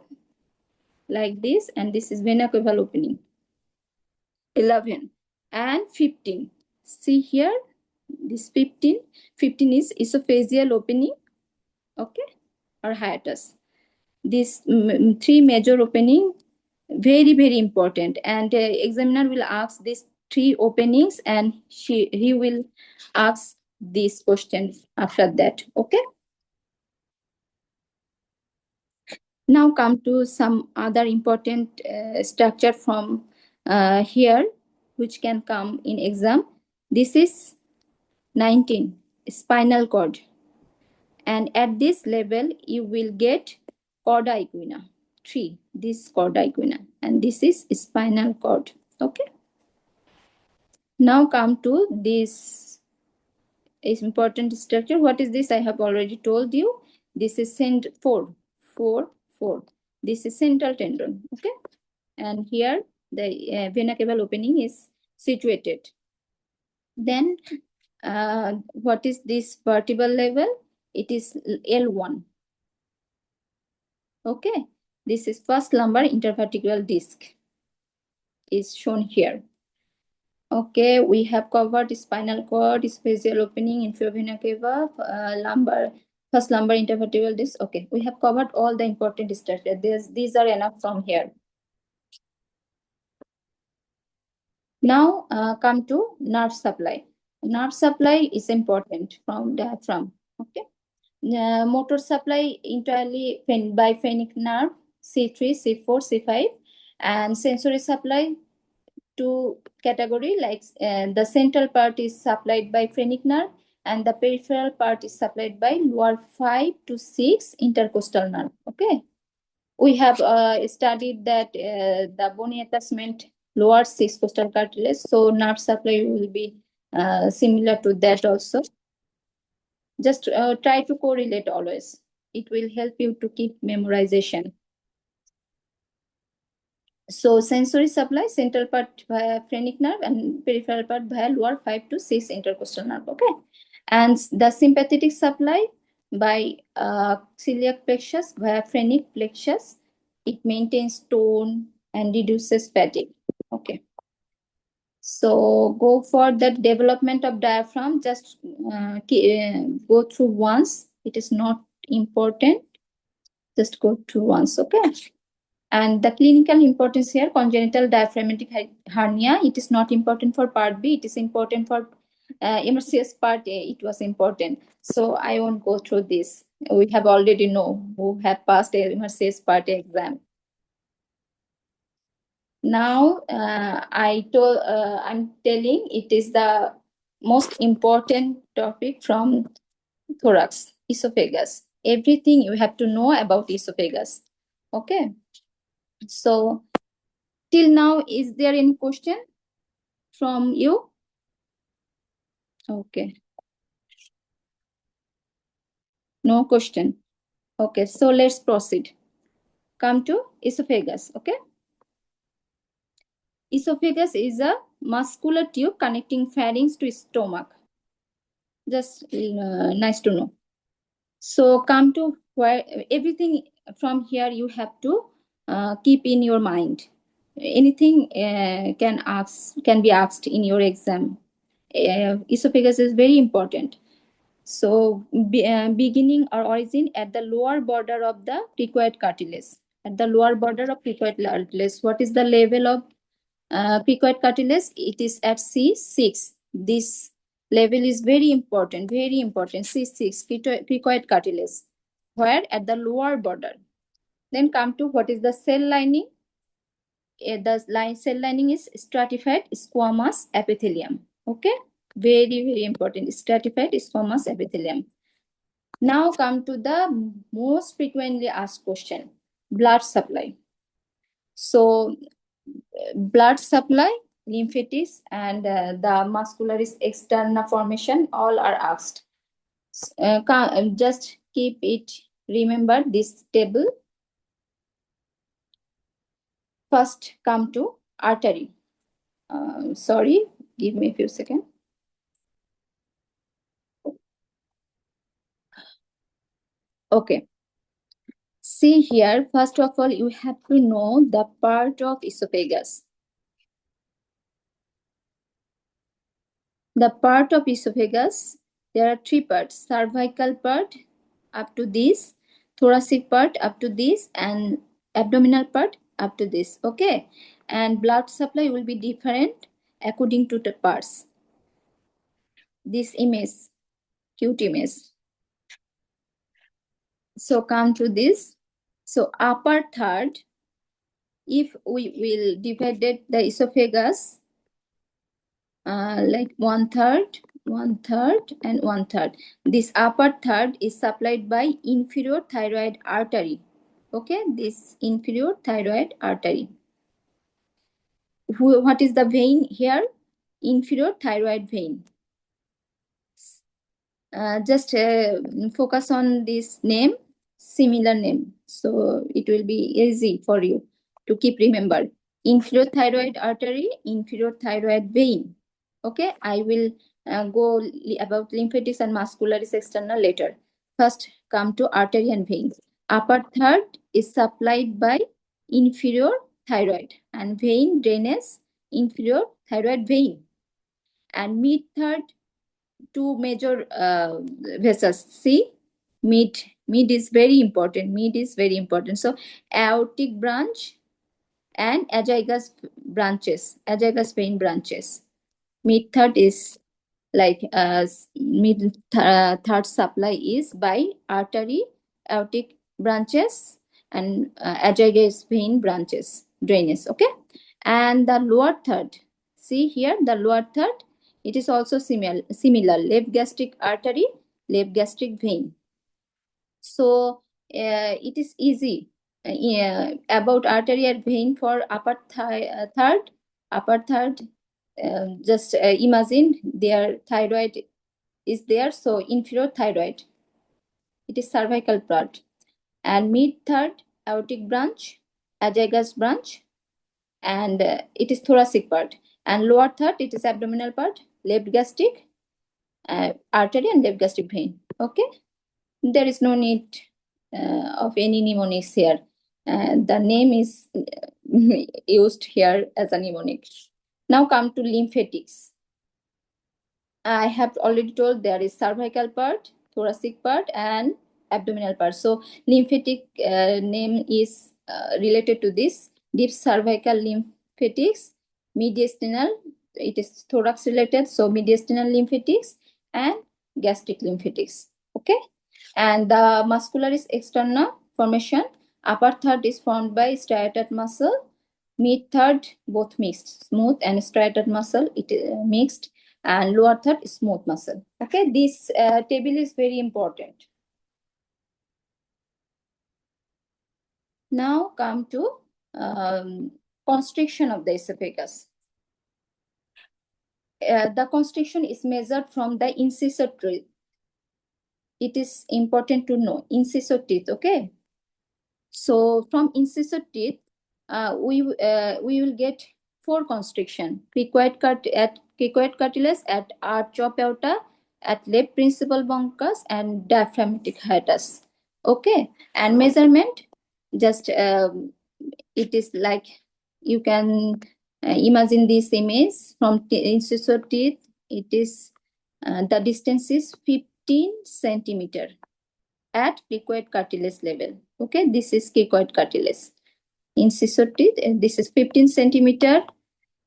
like this. And this is vena cava opening. 11 and 15. See here. This 15 is esophageal opening. okay, or hiatus. These three major opening, very, very important. And examiner will ask these three openings and he will ask these questions after that, okay? Now come to some other important structure from here, which can come in exam. This is 19, spinal cord. And at this level, you will get chorda equina, 3, this chorda equina. And this is spinal cord, okay? Now come to this is important structure. What is this? I have already told you. This is 4, 4, 4. This is central tendon, okay? And here the vena cava opening is situated. Then what is this vertebral level? It is L1. Okay, this is first lumbar intervertebral disc is shown here. Okay, we have covered spinal cord, facial opening, inferior vena cava, first lumbar intervertebral disc. Okay, we have covered all the important structures. These are enough from here. Now come to nerve supply. Nerve supply is important from diaphragm. Okay, motor supply entirely by phrenic nerve C3, C4, C5, and sensory supply two category, like the central part is supplied by phrenic nerve and the peripheral part is supplied by lower 5 to 6 intercostal nerve. Okay, we have studied that the bony attachment lower 6 costal cartilage, so nerve supply will be similar to that also. Just try to correlate always. It will help you to keep memorization. So sensory supply, central part via phrenic nerve and peripheral part via lower 5 to 6 intercostal nerve, okay? And the sympathetic supply by celiac plexus via phrenic plexus. It maintains tone and reduces fatigue, okay? So go for the development of diaphragm, just go through once. It is not important, just go through once, okay? And the clinical importance here, congenital diaphragmatic hernia, it is not important for part B, it is important for MRCS part A, it was important. So I won't go through this. We have already know who have passed MRCS part A exam. Now I'm telling it is the most important topic from thorax, esophagus. Everything you have to know about esophagus. Okay. So till now, is there any question from you? Okay. No question. Okay, so let's proceed. Come to esophagus, okay? Esophagus is a muscular tube connecting pharynx to stomach. Just nice to know. So come to where everything from here you have to keep in your mind. Anything can be asked in your exam. Esophagus is very important. So beginning or origin at the lower border of the cricoid cartilage. At the lower border of cricoid cartilage, what is the level of cricoid cartilage? It is at C6. This level is very important, C6, cricoid cartilage. Where? At the lower border. Then come to what is the cell lining? The cell lining is stratified squamous epithelium. Okay, very, very important, stratified squamous epithelium. Now come to the most frequently asked question, blood supply. So blood supply, lymphatics, and the muscularis externa formation, all are asked. Just keep it, remember this table. First come to artery. Sorry, give me a few seconds. Okay. See here, first of all, you have to know the part of esophagus. The part of esophagus, there are three parts: cervical part, up to this, thoracic part up to this, and abdominal part up to this. Okay, and blood supply will be different according to the parts. This image, cute image. So come to this. So upper third, if we will divide the esophagus like 1/3, 1/3, and 1/3. This upper third is supplied by inferior thyroid artery. Okay, this inferior thyroid artery. What is the vein here? Inferior thyroid vein. Just focus on this name, similar name. So it will be easy for you to keep remember. Inferior thyroid artery, inferior thyroid vein. Okay, I will go about lymphatics and muscularis externa later. First, come to artery and vein. Upper third is supplied by inferior thyroid, and vein drainage inferior thyroid vein. And mid third, two major vessels. See, mid is very important. Mid is very important. So aortic branch and azygous branches, azygous vein branches. Mid third is like third supply is by artery, aortic branches, and azygous vein branches, drainage. Okay, and the lower third. See here, the lower third. It is also similar. Left gastric artery, left gastric vein. So it is easy about artery and vein for upper third. Upper third, just imagine their thyroid is there, so inferior thyroid. It is cervical part. And mid third, aortic branch, azygous branch, and it is thoracic part. And lower third, it is abdominal part, left gastric artery and left gastric vein. Okay, there is no need of any mnemonics here. The name is used here as a mnemonic. Now come to lymphatics. I have already told there is cervical part, thoracic part, and abdominal part. So lymphatic name is related to this. Deep cervical lymphatics, mediastinal, it is thorax related, so mediastinal lymphatics and gastric lymphatics. Okay, and the muscularis externa formation, upper third is formed by striated muscle, mid third both mixed, smooth and striated muscle, it mixed, and lower third is smooth muscle. Okay, this table is very important. Now come to constriction of the esophagus. The constriction is measured from the incisor teeth. It is important to know incisor teeth. Okay, so from incisor teeth, we will get four constriction: cricoid cartilage at arch of aorta, at left principal bronchus, and diaphragmatic hiatus. Okay, and measurement, just it is like you can imagine this image from incisor teeth. It is the distance is 15 centimeter at cricoid cartilage level. Okay, this is cricoid cartilage. Incisor teeth, this is 15 centimeter.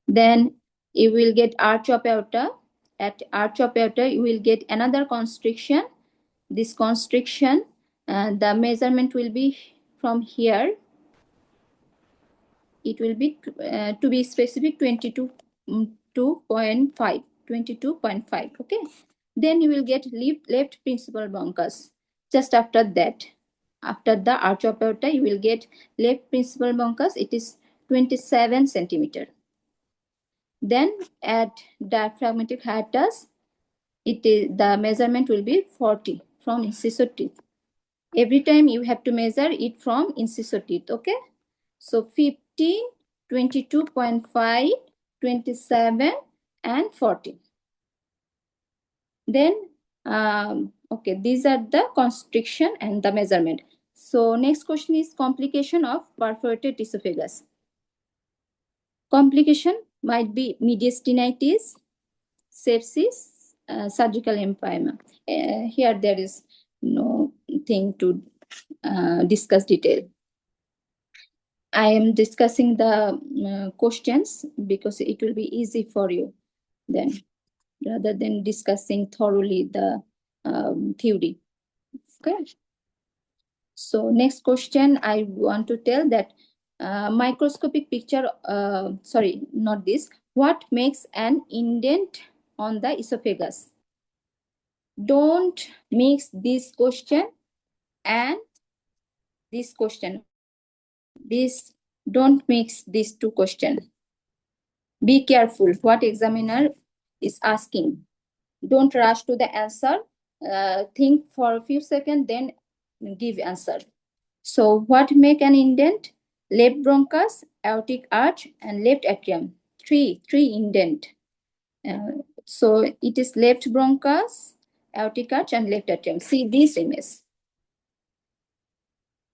Then you will get arch of aorta. At arch of aorta, you will get another constriction. This constriction, the measurement will be from here. It will be, to be specific, 22.5. 22.5. Okay. Then you will get left principal bronchus. Just after that, after the arch of aorta, you will get left principal bronchus. It is 27 centimeter. Then at diaphragmatic hiatus, the measurement will be 40 from incisor teeth. Every time you have to measure it from incisor teeth. Okay, so 15, 22.5, 27, and 40. Then okay, these are the constriction and the measurement. So next question is complication of perforated esophagus. Complication might be mediastinitis, sepsis, surgical empyema. Here there is no thing to discuss detail. I am discussing the questions because it will be easy for you then, rather than discussing thoroughly the theory. Okay. So next question, I want to tell that microscopic picture, sorry, not this. What makes an indent on the esophagus? Don't mix this question and this question. Don't mix these two questions. Be careful what examiner is asking. Don't rush to the answer. Think for a few seconds, then give answer. So what make an indent? Left bronchus, aortic arch, and left atrium. Three indent. So it is left bronchus, aortic arch, and left atrium. See this image.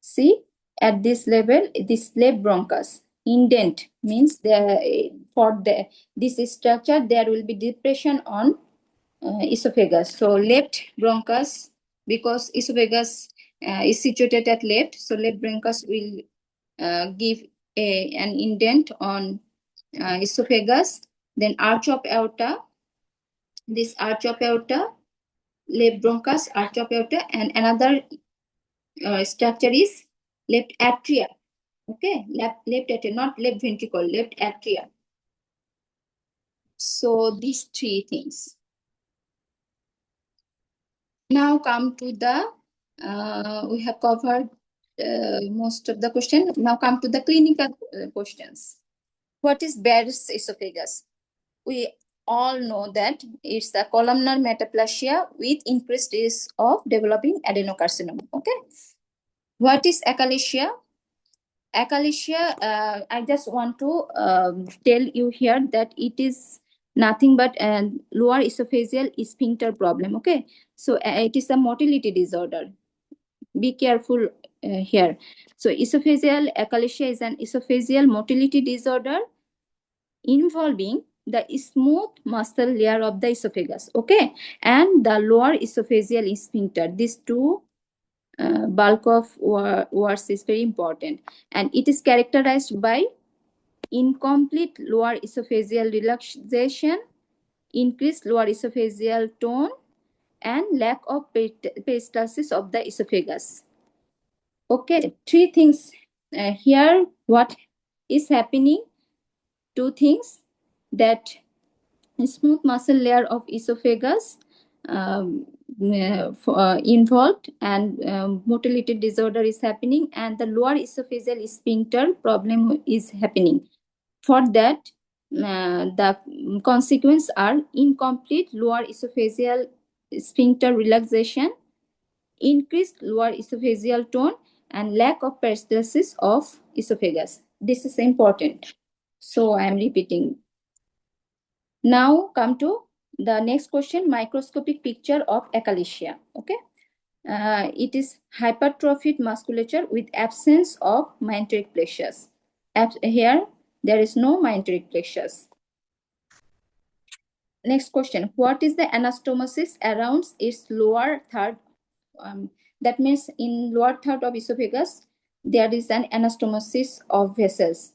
See at this level, this left bronchus. Indent means this structure there will be depression on esophagus. So left bronchus, because esophagus is situated at left, so left bronchus will give an indent on esophagus. Then arch of aorta, this arch of aorta, left bronchus, arch of aorta, and another structure is left atria. Okay, left atria, not left ventricle, left atria. So these three things. Now come to the, we have covered most of the question. Now come to the clinical questions. What is Barrett's esophagus? We all know that it's the columnar metaplasia with increased risk of developing adenocarcinoma. Okay. What is achalasia? Achalasia, I just want to tell you here that it is nothing but lower esophageal sphincter problem. Okay. So it is a motility disorder. Be careful here. So esophageal achalasia is an esophageal motility disorder involving the smooth muscle layer of the esophagus, okay, and the lower esophageal sphincter. These two bulk of words is very important, and it is characterized by incomplete lower esophageal relaxation, increased lower esophageal tone, and lack of peristalsis of the esophagus. Okay, three things here. What is happening? Two things, that smooth muscle layer of esophagus involved, and motility disorder is happening, and the lower esophageal sphincter problem is happening. For that, the consequences are incomplete lower esophageal sphincter relaxation, increased lower esophageal tone, and lack of peristalsis of esophagus. This is important. So I am repeating. Now come to the next question, microscopic picture of achalasia. Okay. It is hypertrophied musculature with absence of mesenteric plexus. Here, there is no mesenteric plexus. Next question, what is the anastomosis around its lower third? That means in lower third of esophagus, there is an anastomosis of vessels.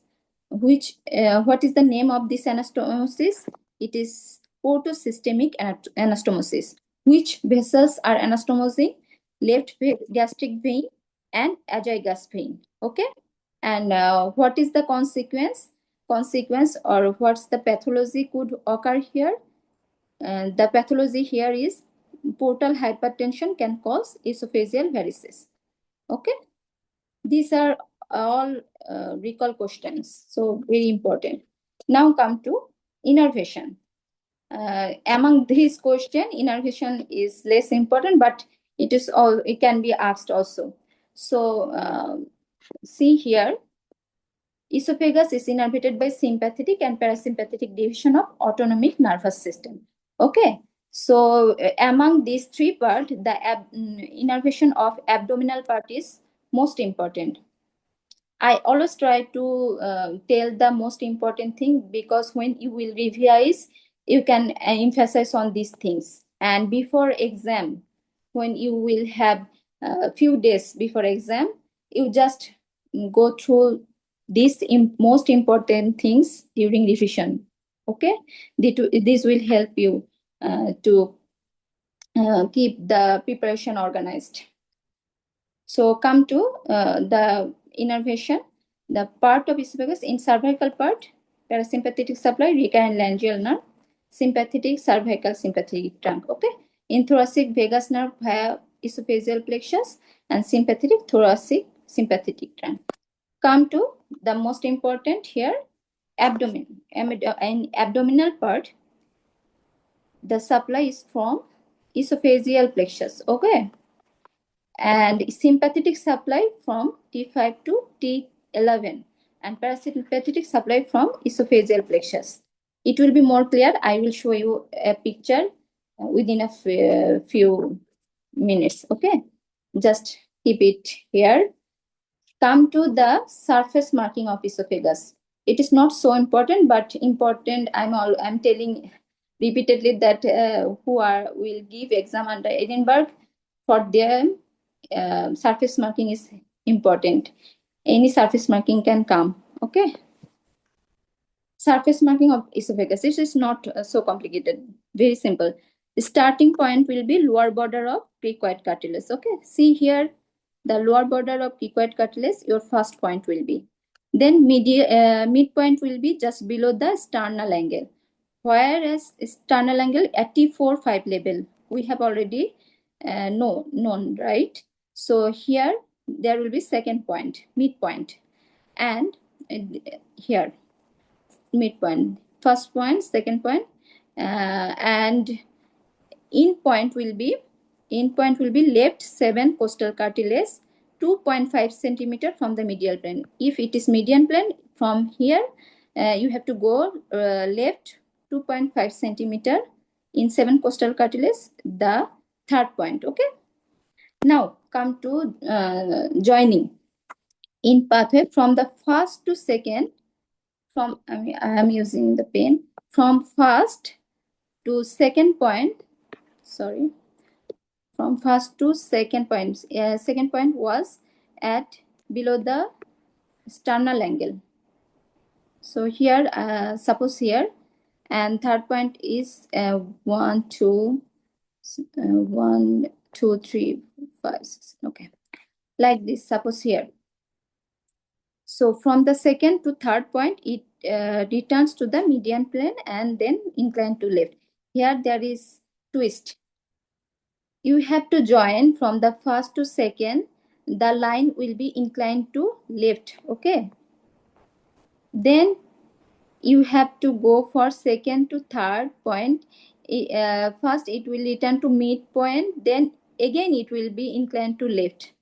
What is the name of this anastomosis? It is portosystemic anastomosis. Which vessels are anastomosing? Left gastric vein and azygos vein. Okay. And what is the consequence? Or what's the pathology could occur here? The pathology here is portal hypertension can cause esophageal varices. Okay. These are all recall questions, so very important. Now come to innervation. Among these questions, innervation is less important, but it can be asked also. So see here, esophagus is innervated by sympathetic and parasympathetic division of autonomic nervous system. Okay. So among these three parts, the innervation of abdominal part is most important. I always try to tell the most important thing, because when you will revise, you can emphasize on these things. And before exam, when you will have few days before exam, you just go through these most important things during revision. Okay, this will help you to keep the preparation organized. So come to the innervation, the part of esophagus in cervical part, parasympathetic supply, recurrent laryngeal nerve, sympathetic cervical sympathetic trunk. Okay, in thoracic vagus nerve via esophageal plexus and sympathetic thoracic sympathetic trunk. Come to the most important here, abdomen. In abdominal part, the supply is from esophageal plexus. Okay, and sympathetic supply from T5 to T11 and parasympathetic supply from esophageal plexus. It will be more clear. I will show you a picture within a few minutes. Okay, just keep it here. Come to the surface marking of esophagus. It is not so important, but important. I'm telling repeatedly that who will give exam under Edinburgh, for them surface marking is important. Any surface marking can come. Okay, surface marking of esophagus. This is not so complicated, very simple. The starting point will be lower border of cricoid cartilage. Okay, see here, the lower border of cricoid cartilage, your first point will be. Then midpoint will be just below the sternal angle. Whereas sternal angle at T4-5 level, we have already known, right? So here, there will be second point, midpoint. And here, midpoint, first point, second point, and in point will be left 7 costal cartilage 2.5 centimeter from the medial plane. If it is median plane, from here you have to go left 2.5 centimeter in 7 costal cartilage, the third point. Okay, now come to joining in pathway from the first to second. From I am using the pen, from first to second point. Sorry, from first to second point. Second point was at below the sternal angle. So here, suppose here, and third point is 1, 2, 1, 2, 3, 5, 6. Okay, like this. Suppose here. So from the second to third point, it returns to the median plane and then incline to left. Here there is twist. You have to join from the first to second. The line will be inclined to left. Okay. Then you have to go for second to third point. First it will return to midpoint. Then again it will be inclined to left.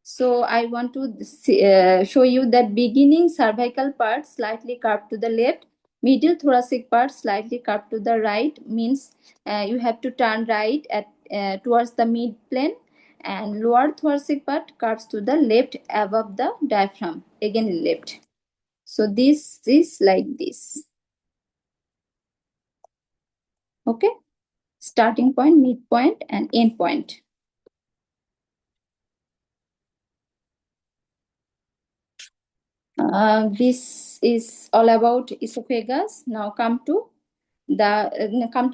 So I want to show you that beginning cervical part slightly curved to the left, middle thoracic part slightly curved to the right, means you have to turn right at towards the mid plane, and lower thoracic part curves to the left above the diaphragm, again left. So this is like this. Okay, starting point, midpoint, and end point. This is all about esophagus. Now come to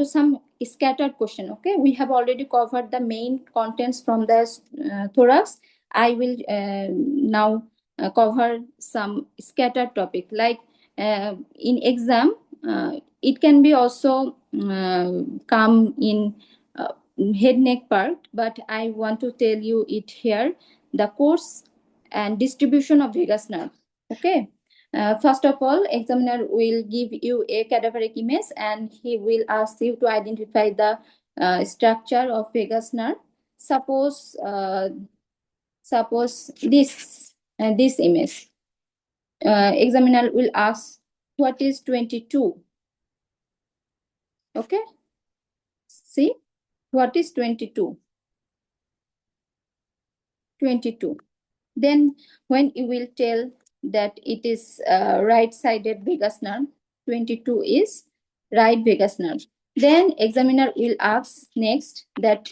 some scattered question. Okay, we have already covered the main contents from the thorax. I will now cover some scattered topic, like in exam. It can be also come in head neck part, but I want to tell you it here, the course and distribution of vagus nerve. Okay, first of all, examiner will give you a cadaveric image and he will ask you to identify the structure of vagus nerve. Suppose this image. Examiner will ask, what is 22? Okay, see, what is 22? 22. Then when you will tell that it is right-sided vagus nerve, 22 is right vagus nerve. Then examiner will ask next that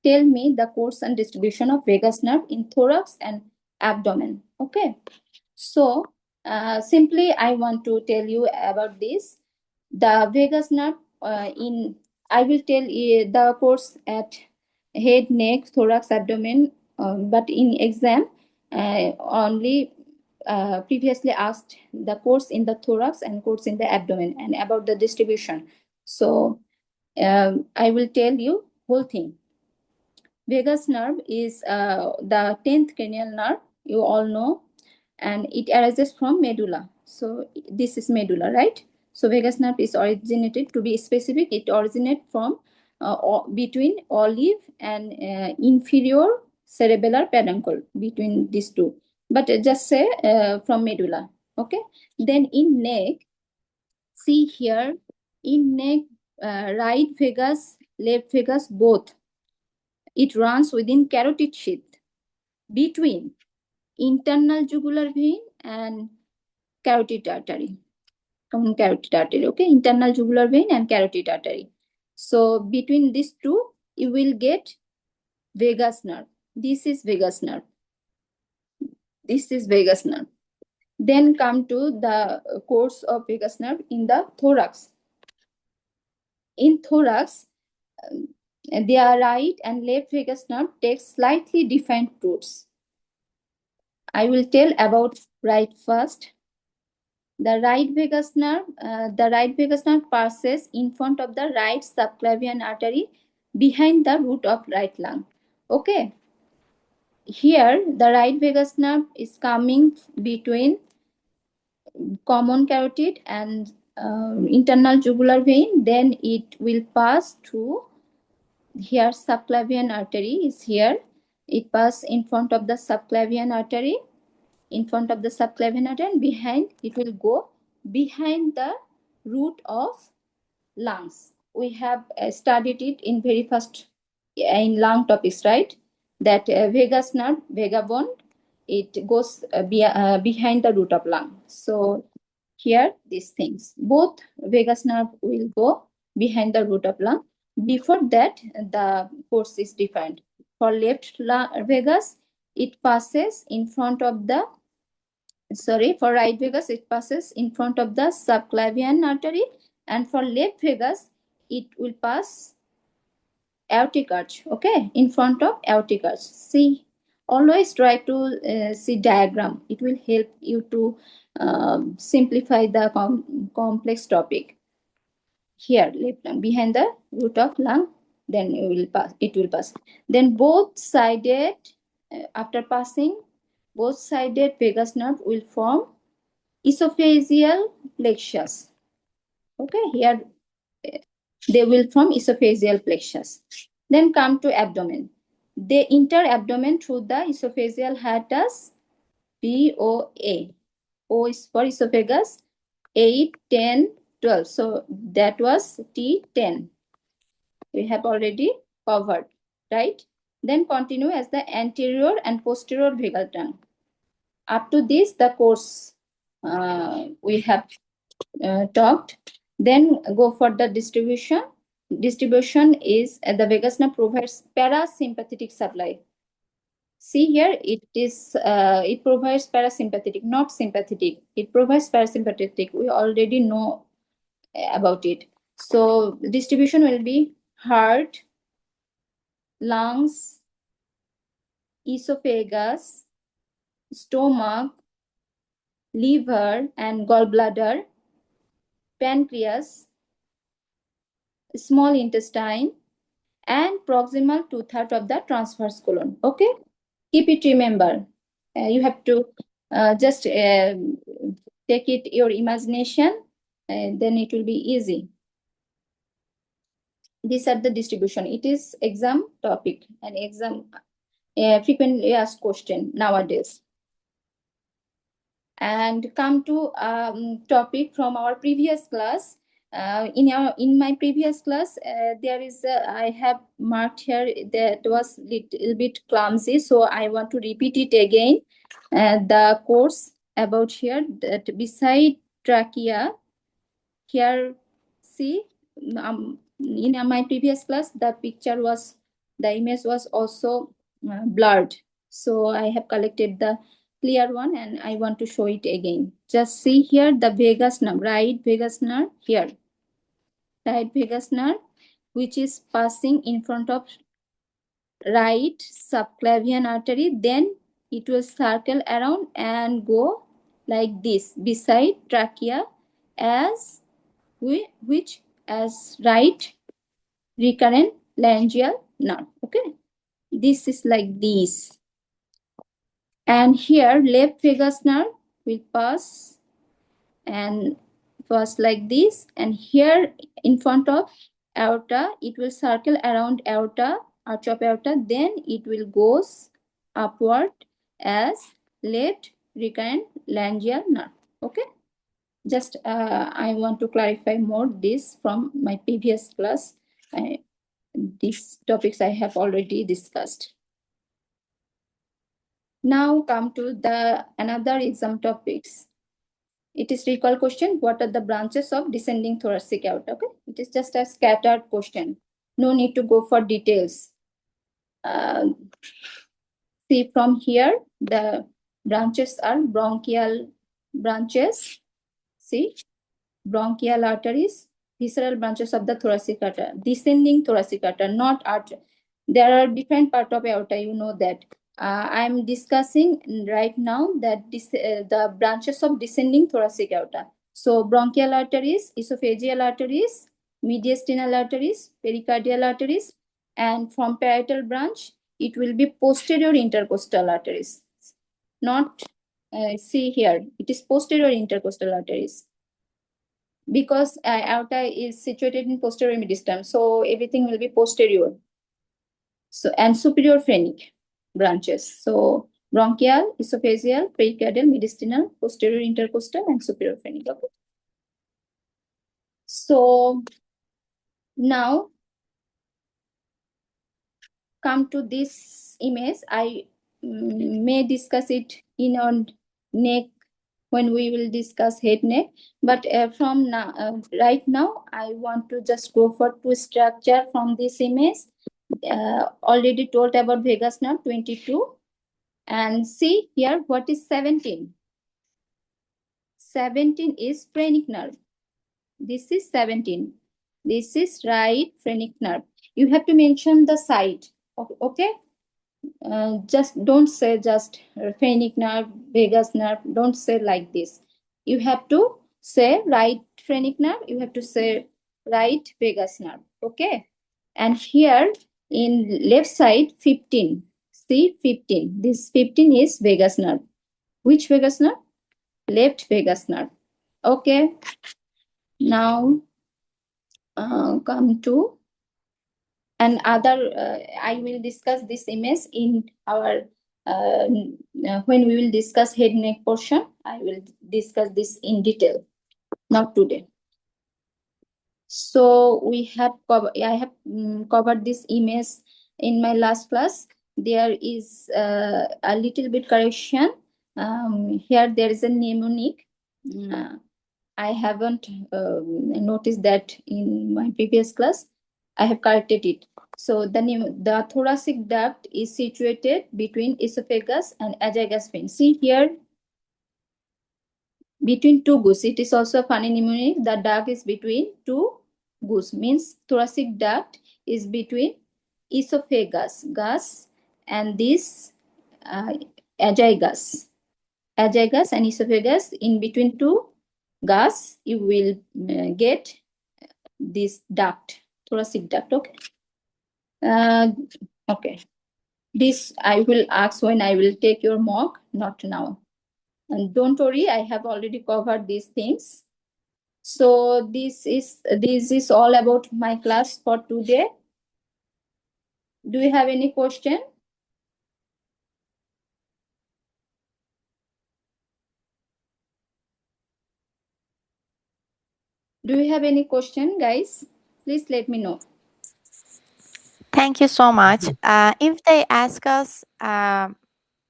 tell me the course and distribution of vagus nerve in thorax and abdomen. Okay, so simply I want to tell you about this. The vagus nerve I will tell you the course at head, neck, thorax, abdomen, but in exam only previously asked the course in the thorax and course in the abdomen and about the distribution. So I will tell you whole thing. Vagus nerve is the 10th cranial nerve, you all know, and it arises from medulla. So this is medulla, right? So vagus nerve is originated, to be specific, it originates from between olive and inferior cerebellar peduncle, between these two. But just say from medulla, okay? Then in neck, see here, in neck, right vagus, left vagus, both. It runs within carotid sheath between internal jugular vein and carotid artery. Carotid artery, okay? Internal jugular vein and carotid artery. So between these two, you will get vagus nerve. This is vagus nerve. This is vagus nerve. Then come to the course of vagus nerve in the thorax. In thorax, their right and left vagus nerve take slightly different routes. I will tell about right first. The right vagus nerve passes in front of the right subclavian artery behind the root of right lung. Okay. Here, the right vagus nerve is coming between common carotid and internal jugular vein. Then it will pass through here. Subclavian artery is here. It passes in front of the subclavian artery. And behind, it will go behind the root of lungs. We have studied it in very first in lung topics, right? That vagus nerve, vagabond, it goes behind the root of lung. So here, these things, both vagus nerve will go behind the root of lung. Before that, the course is different. For left vagus, it passes in front of the for right vagus, it passes in front of the subclavian artery, and for left vagus, it will pass aortic arch, okay, in front of aortic arch. See, always try to see diagram. It will help you to simplify the complex topic. Here, left lung, behind the root of lung, then it will pass. Then both sided, after passing, both sided vagus nerve will form esophageal plexus. Okay, here they will form esophageal plexus. Then come to abdomen. They enter abdomen through the esophageal hiatus BOA. O is for esophagus, 8, 10, 12. So that was T10. We have already covered, right? Then continue as the anterior and posterior vagal tongue. Up to this, the course we have talked. Then go for the distribution. Distribution is the vagus nerve provides parasympathetic supply. See here, it provides parasympathetic, not sympathetic. It provides parasympathetic. We already know about it. So distribution will be heart, lungs, esophagus, stomach, liver and gallbladder, pancreas, small intestine, and proximal 2/3 of the transverse colon. Okay, keep it, remember. You have to just take it your imagination, and then it will be easy. These are the distribution. It is exam topic and exam frequently asked question nowadays. And come to topic from our previous class. In my previous class, there is I have marked here that was little bit clumsy, so I want to repeat it again. The course about here, that beside trachea, here see in my previous class the picture was the image was also blurred. So I have collected the clear one and I want to show it again. Just see here the vagus nerve, right vagus nerve here. Right vagus nerve, which is passing in front of right subclavian artery, then it will circle around and go like this beside trachea as which as right recurrent laryngeal nerve. Okay, this is like this, and here left vagus nerve will pass and first like this, and here in front of aorta it will circle around aorta, arch of aorta, then it will goes upward as left recurrent laryngeal nerve. Okay, just I want to clarify more this from my previous class. These topics I have already discussed. Now come to the another exam topics. It is recall question. What are the branches of descending thoracic aorta? Okay, it is just a scattered question. No need to go for details. See from here, the branches are bronchial branches. See, bronchial arteries, visceral branches of the thoracic aorta, descending thoracic aorta, not artery. There are different part of aorta, you know that. I am discussing right now that the branches of descending thoracic aorta. So bronchial arteries, esophageal arteries, mediastinal arteries, pericardial arteries, and from parietal branch, it will be posterior intercostal arteries. Not, see here, it is posterior intercostal arteries because aorta is situated in posterior mediastinum, so everything will be posterior. So and superior phrenic branches. So bronchial, esophageal, pericardial, mediastinal, posterior intercostal, and superior phrenic. Okay. So now come to this image. I may discuss it in on neck when we will discuss head neck, but from now right now I want to just go for two structure from this image. Already told about vagus nerve 22, and see here what is 17. 17 is phrenic nerve. This is 17. This is right phrenic nerve. You have to mention the site. Okay. Just don't say just phrenic nerve, vagus nerve. Don't say like this. You have to say right phrenic nerve. You have to say right vagus nerve. Okay. And here in left side 15. See 15. This 15 is vagus nerve. Which vagus nerve? Left vagus nerve. Okay. Now come to and other I will discuss this image in our when we will discuss head neck portion. I will discuss this in detail, not today. So we have I have covered this image in my last class. There is a little bit correction. Here there is a mnemonic. I haven't noticed that in my previous class. I have corrected it. So the thoracic duct is situated between esophagus and azygous vein. See here, between two goose. It is also a funny mnemonic. The duct is between two goose. Means thoracic duct is between esophagus, gus, and this azygous. Azygous and esophagus, in between two gus, you will get this duct, thoracic duct. Okay. Okay. This I will ask when I will take your mock, not now. And don't worry, I have already covered these things. So this is all about my class for today. Do you have any question? Do you have any question, guys? Please let me know. Thank you so much. If they ask us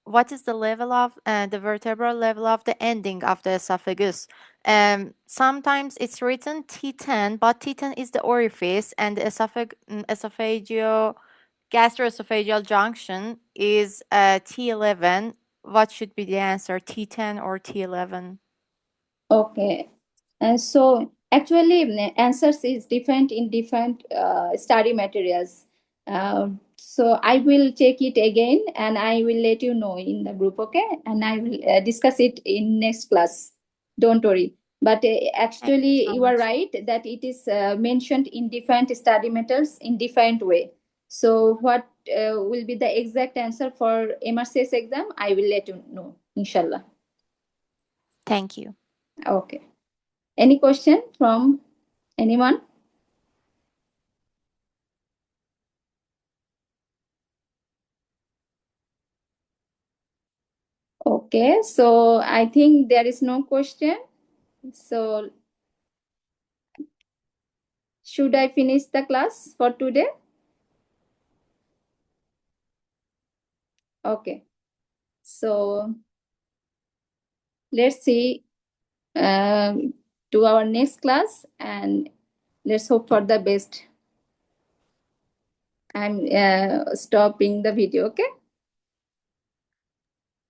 what is the level of the vertebral level of the ending of the esophagus, sometimes it's written T10, but T10 is the orifice and the esophageal gastroesophageal junction is T11, what should be the answer, T10 or T11? Okay. And so actually answers is different in different study materials. So I will check it again and I will let you know in the group, okay? And I will discuss it in next class. Don't worry. But actually so you are much. right that it is mentioned in different study materials in different way. So what will be the exact answer for MRCS exam? I will let you know, inshallah. Thank you. Okay. Any question from anyone? Okay, so I think there is no question. So should I finish the class for today? Okay. So let's see to our next class and let's hope for the best. I'm stopping the video, okay?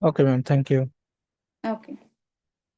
Okay, ma'am. Thank you.